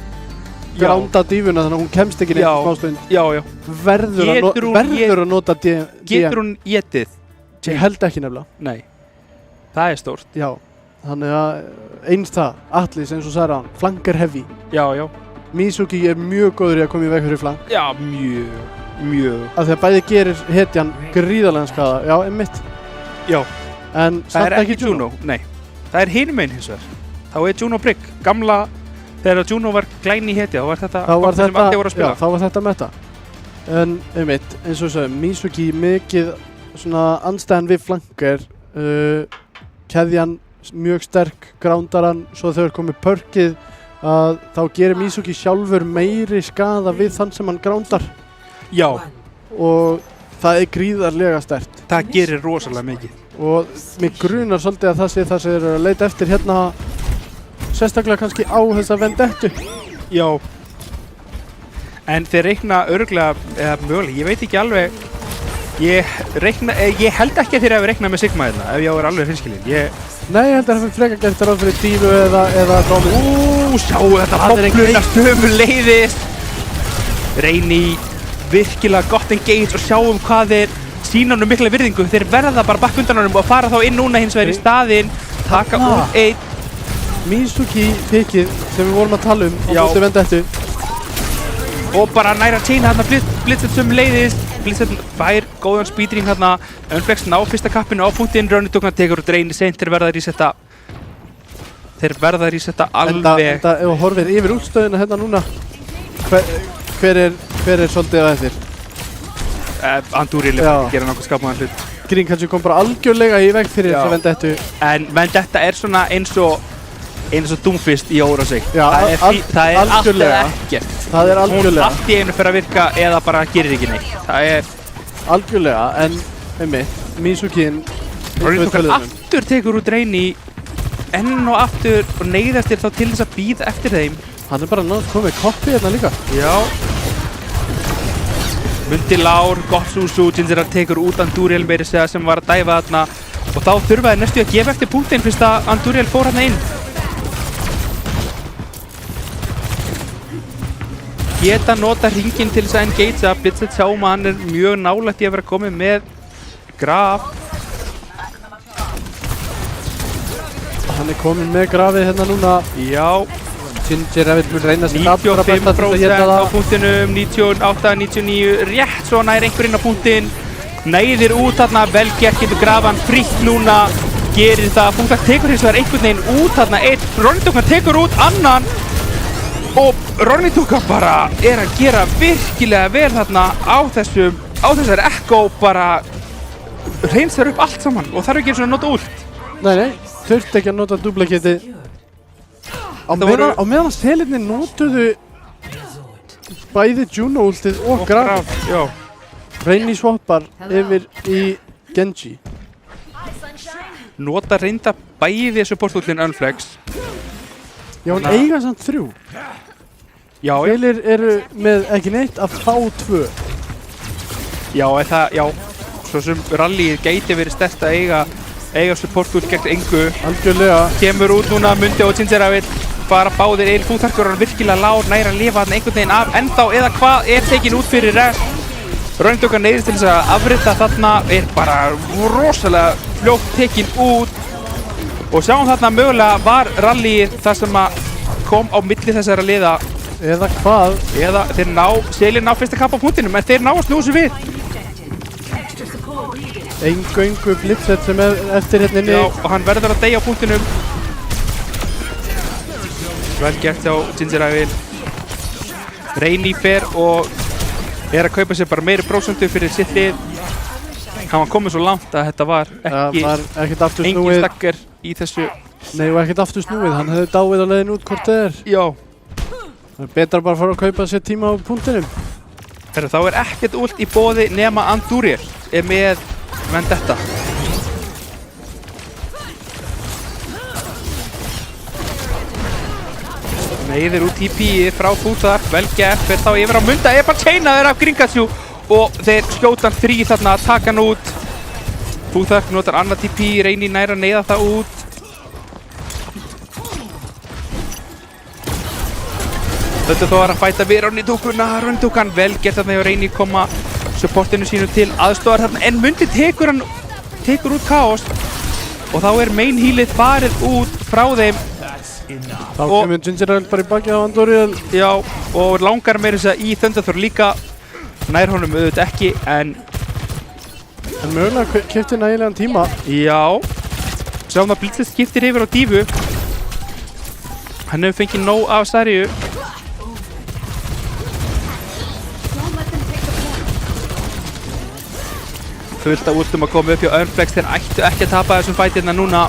Já. Gránda Divuna þannig að hún kemst ekki neitt Já. í smástund. Já, já. Verður að nota Getur hún getið? Ég held ekki nefnilega. Nei. Það er stórt. Já, þannig að eins það, Atlis eins og sagði hann, flank er heavy. Já, já. Mizuki er mjög góður í að koma í veg fyrir flank. Já, mjög, mjög. Af því að bæði gerir hetjan gríðarlegan skaða. Já, einmitt. Já. En Það samt er ekki Juno. Nei. Það er hinum einn hins vegar. Þá er Juno Brick. Gamla, þegar Juno var glæni í hetja, þá var þetta Þá var sem allir voru að spila. Já, þá var þetta meta. En einmitt, eins og sagði, Mizuki mikið svona andstæðan við flanker. Keðjan mjög sterk, grándaran, svo þegar komið pörkið að þá gerir Mizuki sjálfur meiri skaða við þann sem hann grándar. Já. Og það er gríðarlega sterkt. Það gerir rosalega mikið. og mig grunar svolítið að það sé það sem þeir eru að leita eftir hérna sérstaklega kannski á þessa vendettu. Já. En þeir reikna örgulega, eða mögulega, ég veit ekki alveg. Ég held ekki að þeir hafi reiknað með Sigma hérna, ef ég á að vera alveg hreinskilinn. Nei, ég held að það fyrir frekar gert ráð fyrir Dífu eða Dómi. Sjáu þetta bófluna sömuleiðis. Reyni virkilega gott engage og sjáum hvað þeir sína honum mikla virðingu. Þeir verða bara bakk undan honum og fara þá inn núna hins vegar í staðinn, taka út einn. Mizuki pickið sem við vorum að tala um á móti vendettu. Og bara næra að chaina hérna Blitzett sömuleiðis. Blitzett fær góðan speedring hérna. Unflex ná fyrsta kappinu á punktinn, Rönnitúkna tekur út Reyni seint, þeir verða að resetta alveg. Enda ef þú horfir yfir útstöðuna hérna núna, hver er svolítið að eftir? Andúril er að gera nákvæm skapaðan hlut. Green kannski kom bara algjörlega í veg fyrir þessa vendettu. En vendetta er svona eins og Doomfist í Órasig. Já, það er allt eða ekkert. Það er algjörlega. Hún allt í einu fyrir að virka eða bara gerir ekki neitt. Það er algjörlega, en einmitt, Mizukiinn Rönnitúkna aftur tekur út Reyni enn og aftur og neyðast þér þá til þess að bíða eftir þeim. Hann er bara nátt komið koppi hérna líka. Já. Mundi Lár, gott Suzu, Ginger tekur út Andúril meiri segja sem var að dæfa þarna og þá þurfa þeir næstu að gefa eftir punktinn fyrst að Andúril fór hérna inn. Geta nota hringinn til þess að engagea. Blitzett sjáum að hann er mjög nálægt í að vera komið með graf. Hann er komið með grafið hérna núna. Já. Ginger mun reyna sig 95% á punktinum, 98, 99, rétt svo nær einhverinn á punktinn. Næðir út þarna, vel gert, getur grafan frítt núna. Gerir það, punktar tekur hins vegar einhvern veginn út þarna einn. Rönnitúkna tekur út annan. Og Rönnitúkna bara er að gera virkilega vel þarna á þessari Echo, bara hreinsar upp allt saman og þarf ekki eins og að nota ult. Nei, þurfti ekki að nota dupliketi. Á meðan selirni notuðu bæði Juno ultið og graf. Já. Reyni swappar yfir í Genji. Nota reynda bæði support-ullin Unflex. Já, hann eiga samt 3. Já. Selir eru með ekki neitt að fá 2. Já, svo sem rallyið gæti verið sterkt að eiga support-ull gegn engu. Algjörlega. Kemur út núna, Mundi og Ginger að vil bara báðir einn fúntarkur og virkilega Lár næra að lifa þarna einhvern veginn af ennþá eða hvað er tekin út fyrir rest. Rönnitúkna neyðist til þess að afrita þarna, er bara rosalega fljótt tekin út og sjáum þarna mögulega var rallyið það sem að kom á milli þessara liða. Eða hvað? Eða Selir ná fyrsta kapp á punktinum en þeir ná að snúa sig við. Engu Blitzett sem er eftir hérna inni. Já, og hann verður að deyja á punktinum. Vel gert hjá Ginger Evil. Reyni fer og er að kaupa sér bara meiri prósentu fyrir sitt lið. Hann var komið svo langt að þetta var ekki engin stakkar í þessu. Nei, og ekkert aftur snúið. Hann hefði dáið á leiðin út hvort það er. Já. Það er betra bara að fara að kaupa sér tíma á punktinum. Þá er ekkert ult í boði nema Andúril er með vendetta. Neyðir út TP-ið frá Fúþark, vel gert, fer þá yfir á Munda, er bara chainaður af Gringatsu og þeir skjóta hann 3 þarna að taka hann út. Fúþark notar annað TP, Reyni nær að neyða það út. Þetta þó er að fæta við Rönnitúkna, vel gert þarna hjá Reyni koma supportinu sínu til aðstofar þarna en Mundi tekur út Chaos og þá er main healið farið út frá þeim. Þá kemur Ginger bara í baki á Andúril. Já, og langar meira þess að í Thunderthor líka. Nær honum auðvitað ekki, en mögulega keypti nægilegan tíma. Já. Sjáum að Blitzett skiptir yfir á Dífu. Hann hefur fengið nóg af Sarju. Fullt af últum að koma upp hjá Unflex. Þeir ættu ekki að tapa þessum fætirna núna.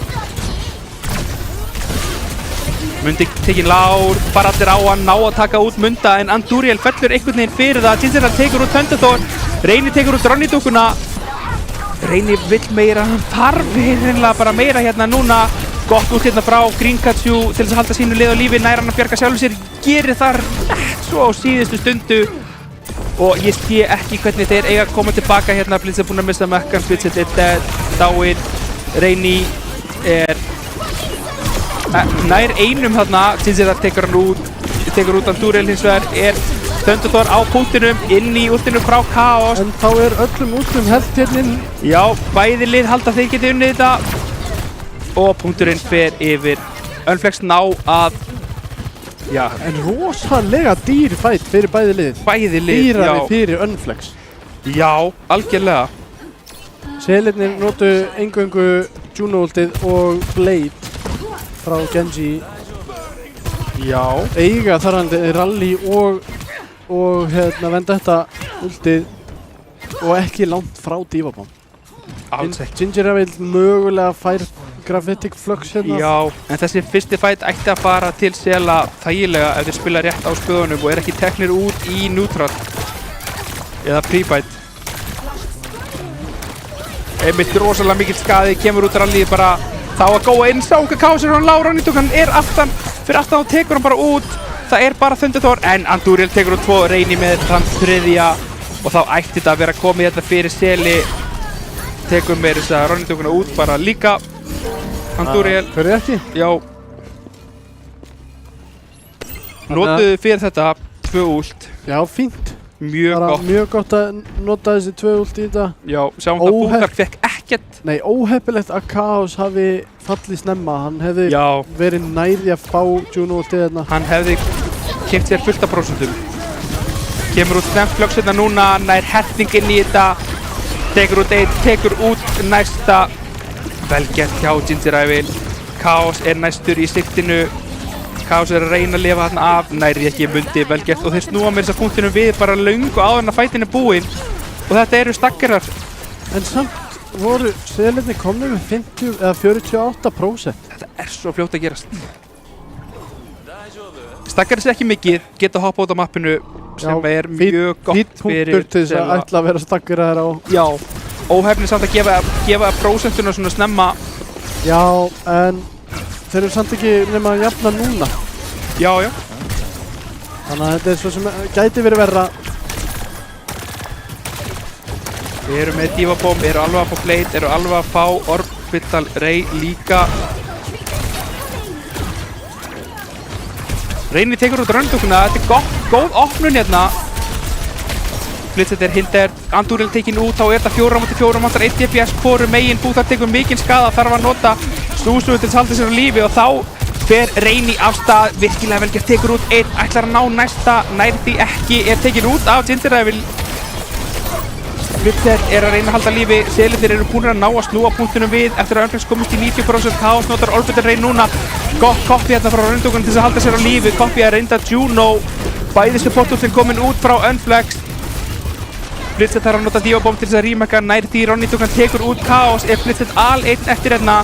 Mundi tekinn Lár, bara allir á hann, ná að taka út Munda en Andúril fellur einhvern veginn fyrir það. Ginger tekur út Thunderthor, Reyni tekur út Rönnitúkna Reyni vill meira, hann þarf hérna bara meira hérna núna. Gott út hérna frá Grinkachu til þess að halda sínu lið á lífi, nær hann að bjarga sjálfur sér, gerir það rétt svo á síðustu stundu. Og ég sé ekki hvernig þeir eiga að koma tilbaka hérna. Blitz er búinn að missa mekkan, Blitz er dáinn. Reyni er nær einum þarna, Ginger tekur hann út, tekur út Andúril hins vegar, er Thunderthor á punktinum, inn í últinu frá Chaos. En þá er öllum útlum held hérna inn. Já, bæði lið halda þeir geti unnið þetta. Og punkturinn fer yfir. Unflex ná að, já, En rosalega dýr fætt fyrir bæði lið. bæði lið, Dýrari já. fyrir Unflex. Já, algjörlega. Selirnir notu eingöngu Juno-ultið og Blade frá Genji. Já. Eiga þarandi Rally og hérna Vendetta ultið og ekki langt frá Diva Bomb. Alls ekki. Ginger vil mögulega fær Gravitic Flux hérna. Já, en þessi fyrsti fight ætti að fara til Sela þægilega ef þeir spila rétt á spöðunum og er ekki teknir út í neutral eða pre-fight. Einmitt rosalega mikill skaði, kemur út Rally bara þá að góa inn, sá hvað Chaos er hann lágur, hann er aftan, fyrir aftan og tekur hann bara út. Það er bara Thunderthor en Andúril tekur út 2, Reyni með þann þriðja og þá ætti þetta að vera komið þetta fyrir Seli. Tekur með þess að Ronny út bara líka. Andúril, Hverju ekki? já. Notuðu fyrir þetta 2 ult, Já, fínt. mjög Bara gott. mjög gott að nota þessi 2 ult í þetta. Já, sjáum það Búðark fekk ekkert. Nei, óheppilegt að Chaos hafi fallið snemma. Hann hefði Já, verið nærði að fá Juno ultið hérna. hann hefði keypt sér fullt af prósentum. Kemur út snemt flöks hérna núna, nær herting inn í þetta. Tekur út einn, tekur út næsta. Vel gert hjá Ginger Evil. Chaos er næstur í siktinu. Chaos er að reyna að lifa þarna af, nærði ekki mundi, vel gert. Og þeir snúa með þess að punktinum við bara löngu áður en að fætin er búinn. Og þetta eru stakkerar. En samt voru selirni komnir með 50 eða 48%. Þetta er svo fljótt að gerast. Stakkerar sér ekki mikið, geta hoppa út á mappinu sem er mjög gott Fýtt punktur fyrir til þess að ætla að vera stakkir þær á. Já, óhefni samt að gefa prósentuna svona snemma. Já, en þeir eru samt ekki nema að jafna núna. Já, já. Þannig að þetta er svo sem gæti verið verra. Við erum með Diva Bomb, eru alveg að fá Blade, eru alveg að fá Orbital Ray líka. Reyni tekur út röndukuna, þetta er góð opnun hérna. Blitzet er hindert, Andúril tekinn út, þá er þetta 4-4, vantar 1 DPS hvoru megin, Búðar tekur mikinn skada, þarf að nota Súsu til þess að halda sér á lífi og þá fer Reyni af stað, virkilega vel gert, tekur út 1, ætlar að ná næsta, nær því ekki, er tekinn út af Ginger Evil. Blitzet er að reyna að halda lífi, Selirnir eru búin að ná að snúa punktunum við eftir að Unflex komist í 90%, Chaos notar Orbital Ray núna, gott copy hérna frá röndungunum til þess að halda sér á lífi, copy að reynda Juno, bæði supportúltin komin út frá Unflex. Blitzet þarf að nota Diva Bomb til þess að rímekka, nær því Ronny tekur út Chaos, er Blitzet einn eftir hérna,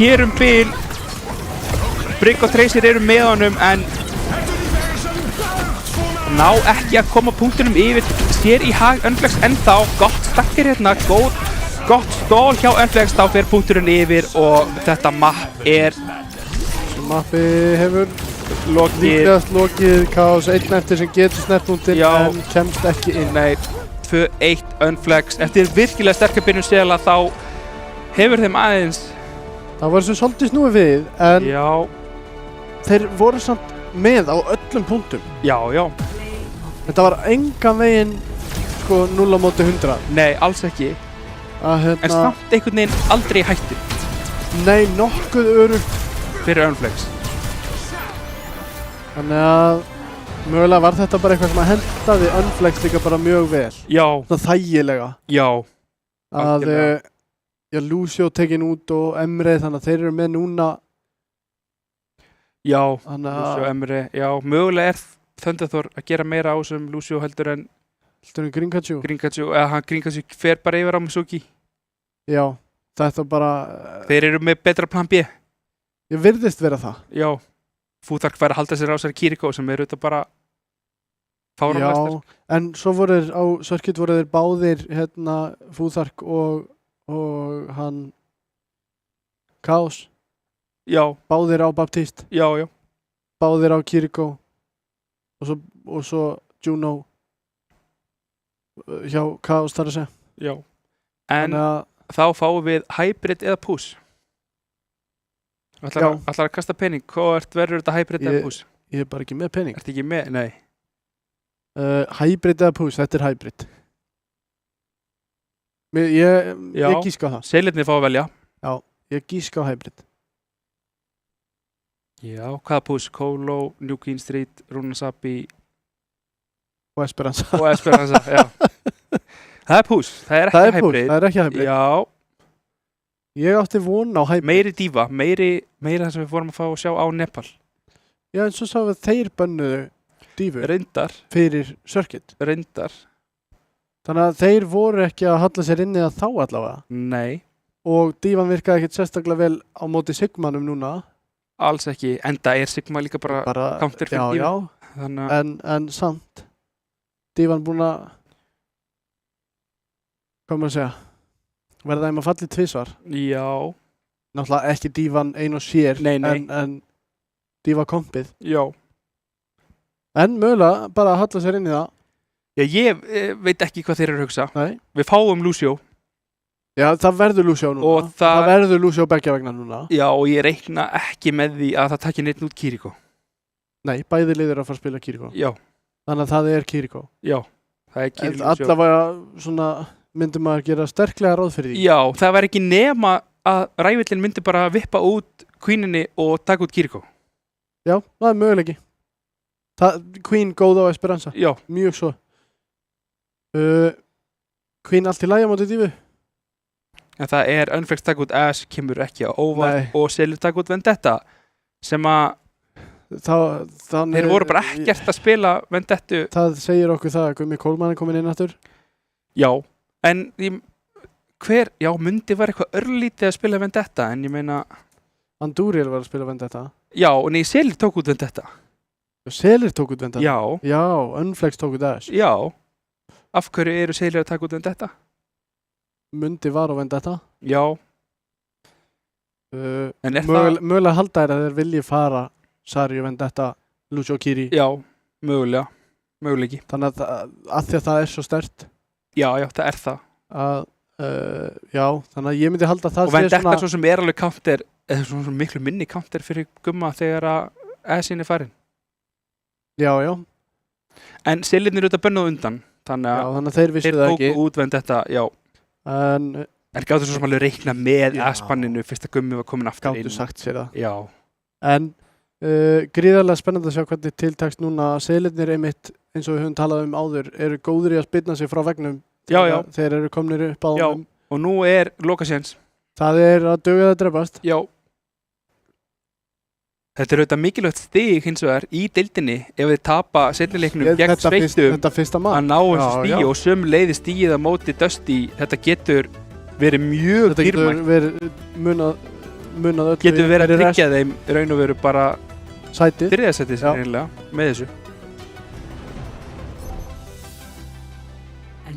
hér bil, Brigg og Tracer eru með honum en ná ekki að koma punktunum yfir sér í hag Unflex ennþá, gott stakkir hérna, gott stól hjá Unflex, þá fer punkturinn yfir og þetta mapp er Mappi hefur lokið. líklegast lokið, Chaos einn eftir sem getur snert punktin Já. en kemst ekki inn. Nei, 2-1 Unflex, eftir virkilega sterkar byrjun Sela þá hefur þeim aðeins. Það var svo svolítið snúið við en Já, þeir voru samt með á öllum punktum. já, já. Þetta var engan veginn sko 0 á móti 100. Nei, alls ekki. Að En samt einhvern veginn aldrei hættu nei, nokkuð örugt. fyrir Unflex. Þannig að mögulega var þetta bara eitthvað sem að hendaði Unflex líka bara mjög vel. Já, Svona þægilega. já, Að algjörlega. já, Lucio tekinn út og Emre, þannig að þeir eru með núna. já. Þannig Lucio að Emre, já, mögulega er Thunderthor að gera meira á þessum Lucio heldur en Grinkachu. Grinkachu, eða hann Grinkachu fer bara yfir á Mizuki. Já, þetta bara Þeir eru með betra plan B. ég virðist vera það. Já, Fúþark fær að halda sér á sér Kiriko sem er auðvitað bara fáramlega sterk. en svo voru þeir á circuit voru þeir báðir Futhark og hann Chaos, Já, báðir á Baptiste, já, báðir á Kiriko og svo Juno hjá Chaos þar að segja. já. En Þannig að þá fáum við hybrid eða push. Ætlar að kasta pening, hvað verður þetta hybrid eða push? ég er bara ekki með pening. Ertu ekki með? Nei. Hybrid eða push, þetta er hybrid. Ég gíska á það. Seilirnir fá að velja. Ég gíska á hybrid. Já, hvaða push? Colo, New Queen Street, Runasabi Og Esperanza. og Esperanza, já. Það er push, það er ekki hybrid. Það er ekki hybrid. Já, Ég átti von á hybrid. meiri diva, meiri það sem við fórum að fá að sjá á Nepal. Já, en svo sá við þeir bönnuðu dífu Reyndar. fyrir circuit. Þannig að þeir voru ekki að halla sér inni að þá allavega. Nei, Og dívan virkaði ekkert sérstaklega vel á móti Sigmanum núna. alls ekki. Enda er Sigma líka bara counter fyrir dífu. Já, Þannig að en samt. Dívan búin að, hvað maður að segja, verða þeim að falli tvisvar. já, Náttúrulega ekki dívan ein og sér, Nei, nei. en díva kompið. já. En mögulega bara að halla sér inn í það. Já, ég veit ekki hvað þeir eru að hugsa. Nei. Við fáum Lucio. Já, það verður Lucio núna. Og það- verður Lucio beggja vegna núna. Já, og ég reikna ekki með því að það takki neitt út Kiriko. Nei, bæði liður að fara að spila Kiriko. Já, Þannig að það er Kiriko. já. Það er En Kiriko. allavega svona myndi maður gera sterklega ráð fyrir því. Já, það var ekki nema að rævillin myndi bara vippa út Queeninni og taka út Kiriko. Já, það er möguleiki. Queen góð á Esperanza. Já, Mjög svo. Queen allt í lagi á móti dífu? en það er Unflex taka út Ash, kemur ekki á óvart Nei. og Selir taka út Vendetta sem að Þannig, þeir voru bara ekkert að spila Vendettu. Það segir okkur það að Gummi Kólmann er komin inn aftur. Já, en Mundi var eitthvað örlítið að spila Vendetta en ég meina, Andúriel var að spila Vendetta. já, og nei, Selir tók út Vendetta. Selir tók út Vendetta. Já, Já, Unflex tók út Ash. já. Af hverju eru Selir að taka út Vendetta? Mundi var á Vendetta. Já, en er það... Mögulega halda er að þeir vilji fara Sari, Vendetta, Lucio Kiri. Já, möguleiki. Þannig að því að það er svo sterkt Já, það er það. að já, þannig að ég myndi halda að það Og Vendetta svo sem er alveg counter, eða svona miklu minni counter fyrir Gumma þegar að Assin er farin. Já. En Selirnir eru auðvitað bönnuð undan, þannig Já, að þannig að þeir vissu það ekki. þeir tóku út Vendetta, já. En En gáttu svo sem alveg reikna með Já. Aspanninu fyrst að Gummi var komin aftur gáttu sagt sér það. Já, En gríðarlega spennandi að sjá hvernig tiltakst núna. Selirnir einmitt, eins og við höfum talað um áður, eru góðir í að spyrna sig frá vegnum. Já. Þeir eru komnir upp á Já. honum. og nú er lokasjens. Það er að duga að drefast. Já. Þetta er auðvitað mikilvægt stig hins vegar í deildinni ef við tapa seinnileiknum gegn Sveitum Þetta fyrsta mann. að ná þessu Já, stíi já. og sömuleiði stíið á móti Dusty. Þetta getur verið mjög Þetta getur dýrmætt. verið munað öllu. Getur verið að fyrir tryggja þeim raun og veru bara sætið. þriðasætið Já. reynilega með þessu.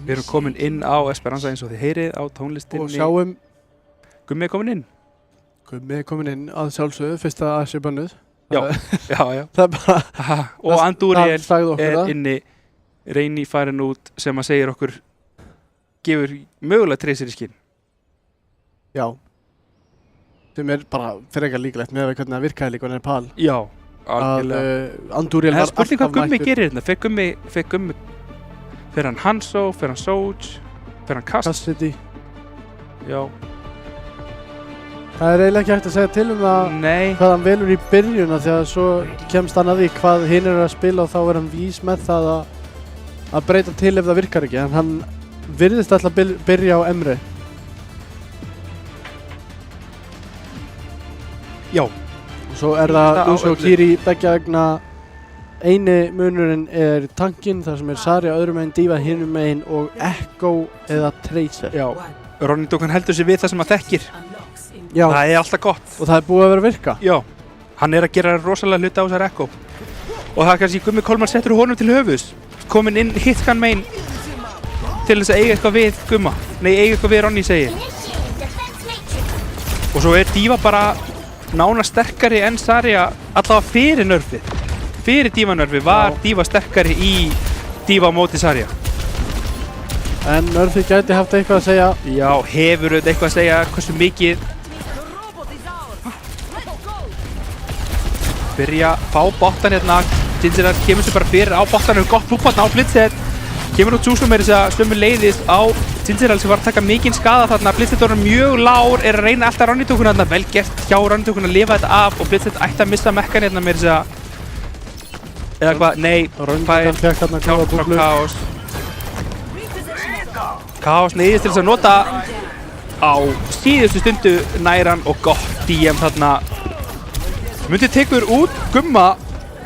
Við erum komin inn á Esperanza eins og þið heyrið á tónlistinni. Og sjáum Gummi er komin inn. Gummi er komin inn að sjálfsögðu, fyrsta að sé bönnuð. Já. Já. Það er bara, Aha. Og Andúriel það sagði okkur er það. inni, Reyni farin út sem að segir okkur, gefur mögulega treysir í skinn. Já. Sem er bara fyrir eitthvað líklegt með hvernig það virkaði líka á Nepal. Já, Að algjörlega. Andúriel En var það er spurning hvað Gummi mættur. gerir hérna. Fer Gummi, fer hann Hanso, fer hann Soj, fer hann Kast. Cassidy. Já. Það er eiginlega ekki hægt að segja til um það Nei. hvað hann velur í byrjun af því að svo kemst hann að því hvað hinn eru að spila og þá er hann vís með það að breyta til ef það virkar ekki. En hann virðist alltaf byrja á Emre. Já. Og svo er það Þetta á Lucio öllu. Kiri beggja vegna. Eini munurinn er tankinn þar sem er Sari á öðrum meginn, Diva hinum meginn og Echo eða Tracer. Já. Ronny Duncan heldur sig við það sem hann þekkir. Já, Það er alltaf gott. og það er búið að vera að virka. Já. Hann er að gera rosalega hluti á þessar Echo. Og það er kannski Gummi Kolmar settur honum til höfus. komin inn hitkan megin til þess að eiga eitthvað við Gumma. Nei, eiga eitthvað við Ronny segi. Og svo D.Va bara nána sterkari en Zarya allavega fyrir nörfið. Fyrir D.Va-nörfið var D.Va sterkari í D.Va móti Zarya. En nörfið gæti haft eitthvað að segja. Já, hefur auðvitað eitthvað að segja hversu mikið byrja að fá bottan hérna. Gingerar kemur sér bara fyrir á bottanum, gott púpatna á Blitzed. Kemur út Suzu með þess að sömu leiðist á Gingerar sem var að taka mikinn skada þarna. Blitzed var mjög lár, er að reyna alltaf Ronny-dúkuna þarna. Vel gert hjá Ronny-dúkuna að lifa þetta af og Blitzed ætti að missa mekkan hérna með þess að eða hvað, nei, Ronny-dúkan fekk þarna góða búblu. Chaos neyðist til þess að nota á síðustu stundu næran og gott DM þarna. Mundi tekur út Gumma.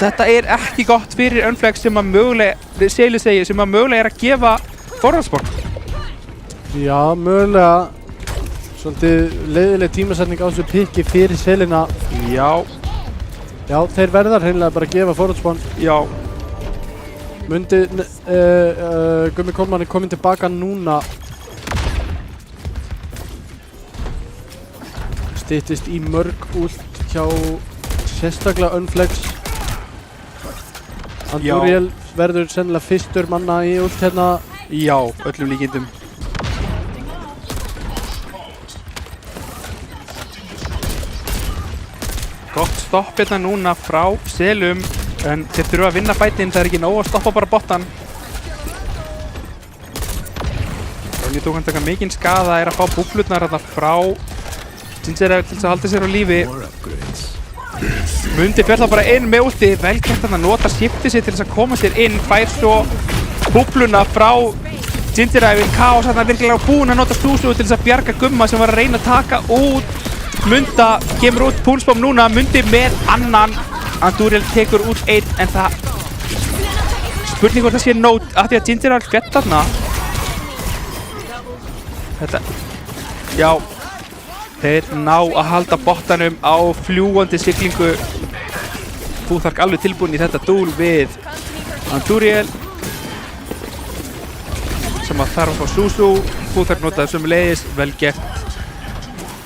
Þetta er ekki gott fyrir Unflex sem að mögulega, Seli segir, sem að mögulega er að gefa forhaldsborg. Já, mögulega svolítið leiðileg tímasetning á þessu pikki fyrir Selina. Já. Já, þeir verðar hreinlega bara að gefa forhaldsborg. Já. Mundi Gummi Coleman er komin tilbaka núna. Styttist í mörg ult hjá sérstaklega Unflex. Andúriel verður sennilega fyrstur manna í ult hérna. Já, öllum líkindum. Gott stopp hérna núna frá Selum. En þeir þurfa að vinna fætinn, það er ekki nóg að stoppa bara bottan. Ronny-dúkan taka mikinn skada, er að fá búblurnar þarna frá Gingerar til þess að halda sér á lífi. Mundi fer þá bara inn með ulti, vel gert þarna nota skiptið sér til þess að koma sér inn, fær svo búbluna frá Gingerar. Chaos þarna virkilega búinn að nota Suzu til þess að bjarga Gumma sem var að reyna að taka út Munda. Kemur út púlsbóm núna, Mundi með annan. Andúriel tekur út einn, en það spurning hvort það sé nót af því að Gingerar fett þarna. Þetta, já, þeir ná að halda bottanum á fljúandi siglingu. Futhark alveg tilbúin í þetta dúl við Andúriel sem að þarf að fá Suzu. Futhark notaði sömuleiðis, vel gert.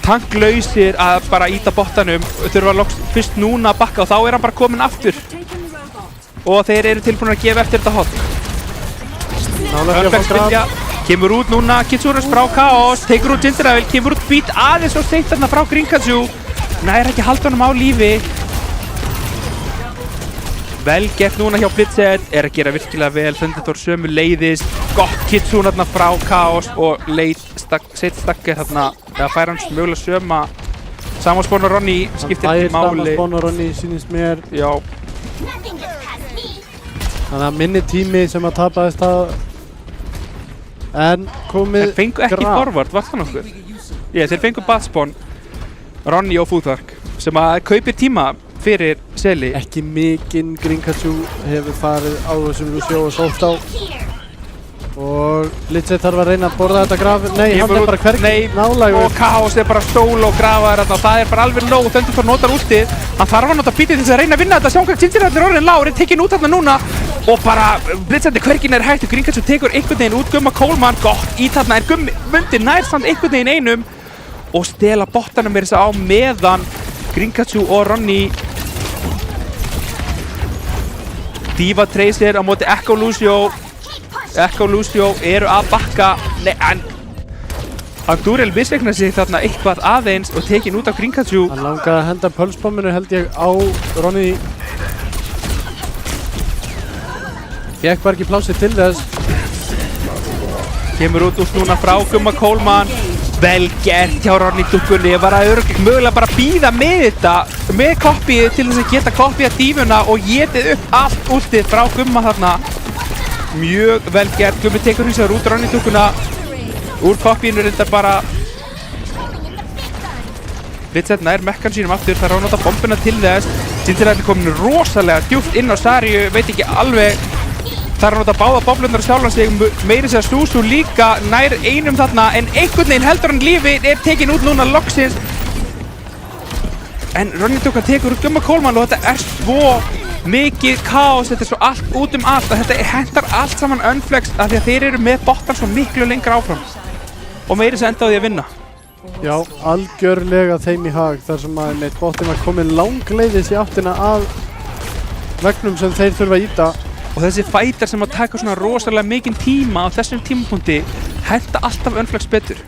Tanklausir að bara íta bottanum, þurfa loks fyrst núna að bakka og þá er hann bara kominn aftur. Og þeir eru tilbúin að gefa eftir þetta hot. Unflex byrja, kemur út núna Kitsuras frá Chaos, tekur út Gingerar, kemur út Beat aðeins og seint þarna frá Grinkatsu. Nær ekki halda honum á lífi. Vel gert núna hjá Blitzed, er að gera virkilega vel, Thunderthor sömu leiðis. Gott Kitsune þarna frá Chaos og seitt stakkið þarna, eða fær hans mögulega söma. Samanspónu Ronny, skiptir ekki máli. Samanspónu Ronny sýnist mér. Já. Þannig að minni tími sem að tapaðist það. En komið Þeir fengu ekki forward, var það nokkuð? Þeir fengu bathspawn, Ronny og Futhark, sem að kaupir tíma fyrir Seli. Ekki mikinn. Grinkatsu hefur farið á þessum Lucio og sótt á. Og Blitzed þarf að reyna að borða þetta graf. Nei, hann er bara hvergi nálægur. Og Chaos er bara solo grafaður þarna og það er bara alveg nóg. Thunderthor notar últið. Hann þarf að nota beatið til þess að reyna að vinna þetta. Sjá hvað Gingerar er orðinn lágur, er tekinn út þarna núna. Og bara Blitzed hvergin er hægt og Grinkatsu tekur einhvern veginn út. Gumma Coleman, gott í þarna en Mundi nær samt einhvern veginn einum. Og stela bottanum með þess að á meðan Grinkatsu og Ronny. D.Va Tracer á móti Echo Lucio eru að bakka. Nei, en Andúriel misreiknar sig þarna eitthvað aðeins og tekinn út af Grinkatsu. Hann langaði að henda pulsbombinu held ég á Ronny. Fékk bara ekki plásið til þess. Kemur út núna frá Gumma Coleman. Vel gert hjá Ronny-dúkkunni. Var að mögulega bara bíða með þetta, með koppið til þess að geta koppið að D.Va-na og getið upp allt últið frá Gumma þarna. Mjög vel gert. Gummi tekur hins vegar út Ronny-dúkkuna úr koppinu reyndar bara. Blitzed nær mekkan sínum aftur, þarf að nota bombuna til þess. Gingerar er komin rosalega djúpt inn á Zaryu, veit ekki alveg. Þarf að nota báða bomblunar sjálfan sig, meiri sér Suzu líka, nær einum þarna, en einhvern veginn heldur hann lífi, er tekinn út núna loksins. En Ronny-dúkkan tekur út Gumma Coleman og þetta er svo mikið kaos, þetta er svo allt út allt að þetta hentar allt saman Unflex af því að þeir eru með bottan svo miklu lengra áfram og meiri sem enda á því að vinna. Já, algjörlega þeim í hag þar sem að meitt bottin var komin langleiðis í áttina að vegnum sem þeir þurfa að íta. Og þessi fætar sem að taka svona rosalega mikinn tíma á þessum tímapunkti henta alltaf Unflex betur.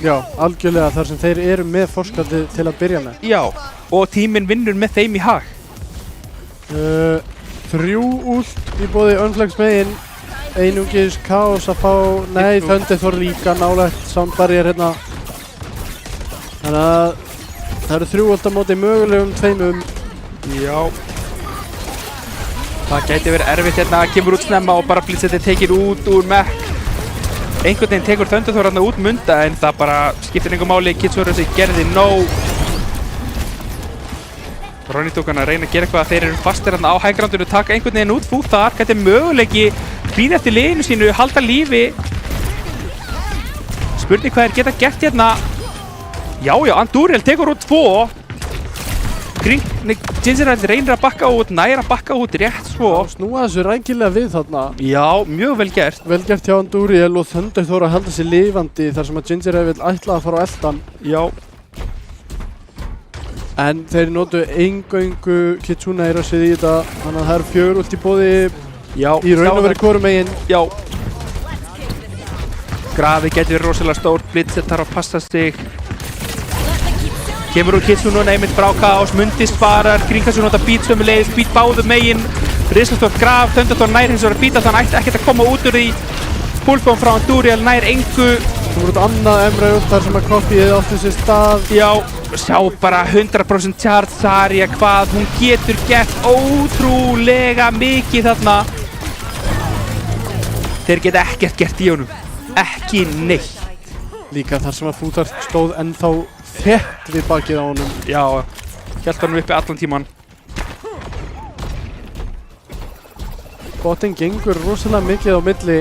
Já, algjörlega þar sem þeir eru með forskati til að byrja með. Já, og tíminn vinnur með þeim í hag. 3 ult í boði Unflex megin, einungis Chaos að fá, nei, Thunderthor líka nálægt Soundbarrier hérna. Þannig að það eru 3 ult á móti mögulegum tveimum. Já. Það gæti verið erfitt hérna, kemur út snemma og bara Blitzett tekið út úr Mech. Einhvern veginn tekur Thunderthor hérna út munda en það bara skiptir einhver máli, Kitsurus gerði nóg. Ronny tók hann að reyna að gera eitthvað að þeir eru fastir hérna á hægrandinu, taka einhvern veginn út Fú þar, gæti möguleiki, hlýða eftir liðinu sínu, halda lífi. Spurning hvað þeir geta gert hérna. Já, Andúriel tekur út 2. Gingerald reynir að bakka út, nær að bakka út rétt svo. Snúa þessu rækilega við þarna. Já, mjög vel gert. Vel gert hjá Andúriel og Thunderthor að halda sér lifandi þar sem að Gingerald vil ætla að fara á eldan. Já. En þeir notu eingöngu Kitsune í rassið í þetta, þannig að það eru 4 ult í boði í raun og verið hvorum megin. Já. Grafi getur verið rosalega stór, Blitzett þarf að passa sig. Kemur úr Kitsune núna einmitt frá Chaos, Mundi sparar, Grínkassu nota beat sömuleiðis, beat báðum megin. Risastór Graf, Thunderthor nær hins vegar að beata, þannig ætti ekkert að koma út úr því. Pullbomb frá Andúriel nær engu. Kemur út annað Emre ult þar sem að Coffee átti sér stað. Já. Sjá bara 100% charge Zarya hvað hún getur gert ótrúlega mikið þarna. Þeir geta ekkert gert í honum. Ekki neitt. Líka þar sem að Fútar stóð ennþá þétt við bakið á honum. Já, hélt hann uppi allan tíman. Botin gengur rosalega mikið á milli.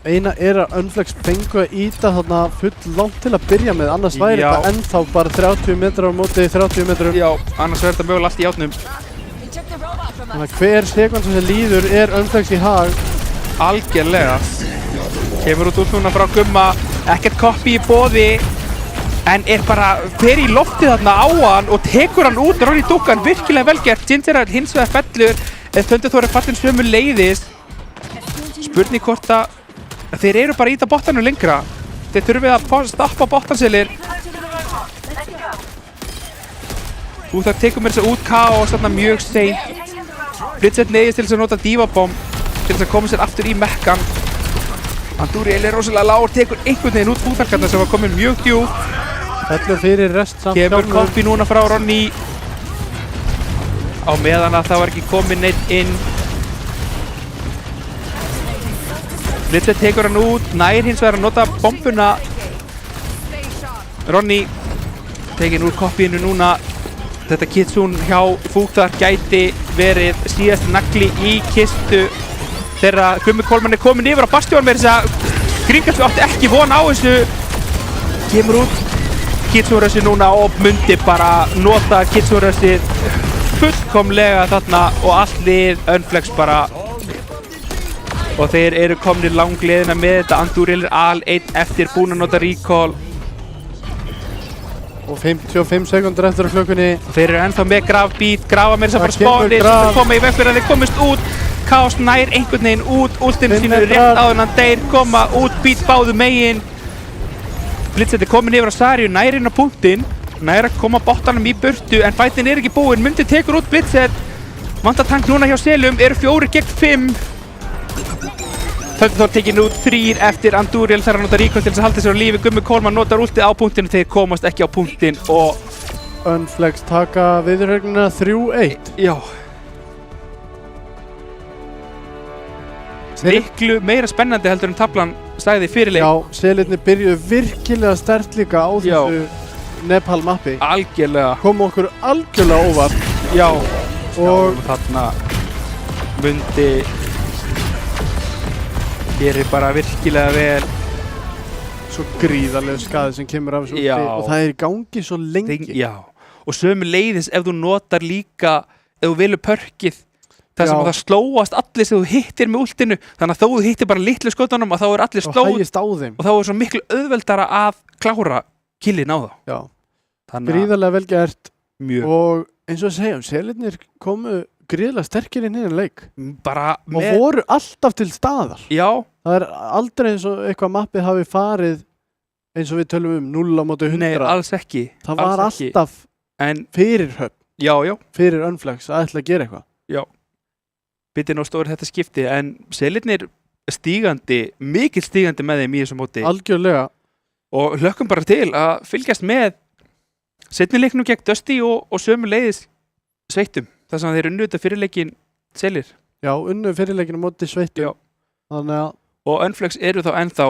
Eina er að Unflex fengu að íta þarna full langt til að byrja með, annars væri þetta ennþá bara 30 metrar á móti 30 metrum. Já, annars verður þetta mögulega allt í játnum. Þannig að hver sekund sem líður er Unflex í hag. Algjörlega. Kemur út núna frá Gumma, ekkert copy í boði, en er bara fer í loftið þarna á hann og tekur hann út. Ronny Dúkan, virkilega vel gert. Gingerald hins vegar fellur, Thunderthor fallinn sömu leiðis. Spurning hvort að þeir eru bara að íta bottanum lengra. Þeir þurfið að stoppa bottanselir. Það tekur mér þess að út Chaos þarna mjög seint. Blitzett neyðist til þess að nota D.Va-bomb til þess að koma sér aftur í mekkan. Andúriel er rosalega lágur, tekur einhvern veginn út fútverkarna sem var komin mjög djúpt. Fellur fyrir rest samt. Kemur Coffee núna frá Ronny. Á meðan að það var ekki komin neitt inn. Blitzett tekur hann út, nær hins vegar að nota bombuna. Ronny tekinn úr Coffeeinu núna. Þetta Kitsune hjá Fútar gæti verið síðast nagli í kistu þegar Gummi Coleman er komin yfir á Bastion með þess að Grínkassu átti ekki von á þessu. Kemur út Kitsune núna og Mundi bara nota Kitsune fullkomlega þarna og allt lið Unflex bara. Og þeir eru komnir langleiðina með þetta. Andúriel er al-1 eftir, búinn að nota recall. Og 55 sekundur eftir á klukkunni. Þeir eru ennþá með Graf-beat, Grafa með þess að bara spáni sem koma í veg fyrir að þeir komist út. Chaos nær einhvern veginn út, últinu sínu rétt áður en þeir koma út, beat báðu megin. Blitzett er komin yfir á Zaryu, nær inn á punktinn. Nær að koma bottanum í burtu, en fætin er ekki búinn. Mundi tekur út Blitzett. Vantatank núna hjá Selum, eru 4 gegn 5. Thunderthor tekinn út 3 eftir Andúriel þarf að nota recall til þess að halda sér á lífi. Gummi Coleman notar últið á punktinu, þeir komast ekki á punktinn og Unflex taka viðurhögnina 3-1. Já. Miklu meira spennandi heldur en taflan sagði fyrirleik. Já, selirnir byrjuðu virkilega sterkt líka á þessu Nepal mappi. Algjörlega. Kom okkur algjörlega óvart. Já. Og þarna Mundi gerir bara virkilega vel. Svo gríðarlega skaði sem kemur af þessu úti og það er í gangi svo lengi. Já. og sömu leiðis ef þú notar líka ef þú velur pörkið þar sem Já. það slóast allir sem þú hittir með últinu, þannig að þó þú hittir bara litlu skotunum og þá er allir og slóð hægist á þeim. og þá er svo miklu auðveldara að klára killin á þá. Já, Þannig að gríðarlega vel gert mjög og eins og við segjum, selirnir komu gríðarlega sterkir inn í þennan leik bara og voru alltaf til staðar. já, Það er aldrei eins og eitthvað mappið hafi farið eins og við tölum 0 á móti 100. nei, alls ekki. Það var alls ekki. alltaf En fyrirhöfn, já, fyrir Unflex að ætla að gera eitthvað. bitin og stóri þetta skipti, en selirnir stígandi, mikil stígandi með þeim í þessu móti Algjörlega. og hlökkum bara til að fylgjast með seinni leiknum gegn Dusty og sömu leiðis sveittum, þar sem þeir unnu þetta fyrirleikin selir. Já, unnu fyrirleikinu móti Sveittum. Já. Þannig að Og Unflex eru þá ennþá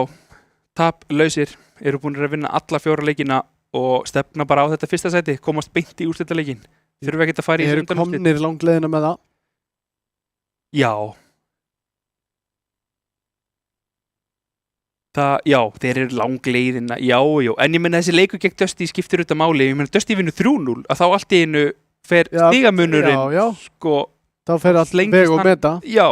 taplausir, eru búin að vinna alla 4 leikina og stefna bara á þetta fyrsta sæti, komast beint í úrslitaleikin. Þurfum ekki að fara í þeir eru komnir langleiðina með það. Já. Já, þeir eru langleiðina, já, en ég menna þessi leikur gegn Dusty skiptir út af máli, ég menna Dusty vinnur 3-0, að þá allt í einu fer Já, stigamunurinn, já. sko, Þá fer allt Lengist veg og hann- meta. já,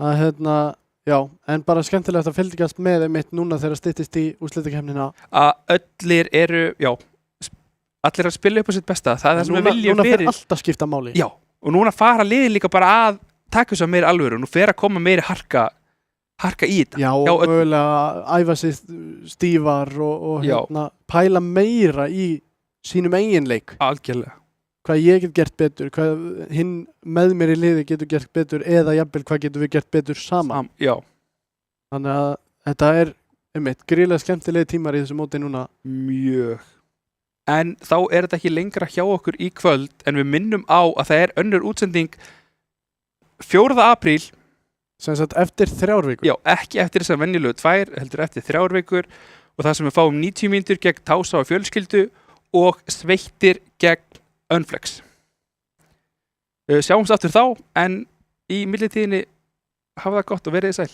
Að já, en bara skemmtilegt að fylgjast með einmitt núna þegar styttist í úrslitakefnina. að öllir eru, já, allir að spila upp á sitt besta, það er það sem við viljum Núna fer fyrir. allt að skipta máli. Já, og núna fara liðin líka bara að taka þess að meiri alvöru, nú fer að koma meiri harka í þetta. Já, og Já, mögulega æfa sig stífar og Já. pæla meira í sínum eiginleik. Algjörlega. Hvað ég get gert betur, hvað hinn með mér í liði getur gert betur eða jafnvel hvað getur við gert betur saman. Já, Þannig að þetta er einmitt gríðlega skemmtilegi tímar í þessu móti núna. mjög. En þá er þetta ekki lengra hjá okkur í kvöld, en við minnum á að það er önnur útsending 4. apríl, Sem sagt eftir 3 vikur. já, ekki eftir þessar venjulegu 2, heldur eftir 3 vikur, og það sem við fáum 90 mínútur gegn Tása og fjölskyldu og Sveittir gegn Unflex. Sjáumst aftur þá, en í millitíðinni hafa það gott og verið sæl.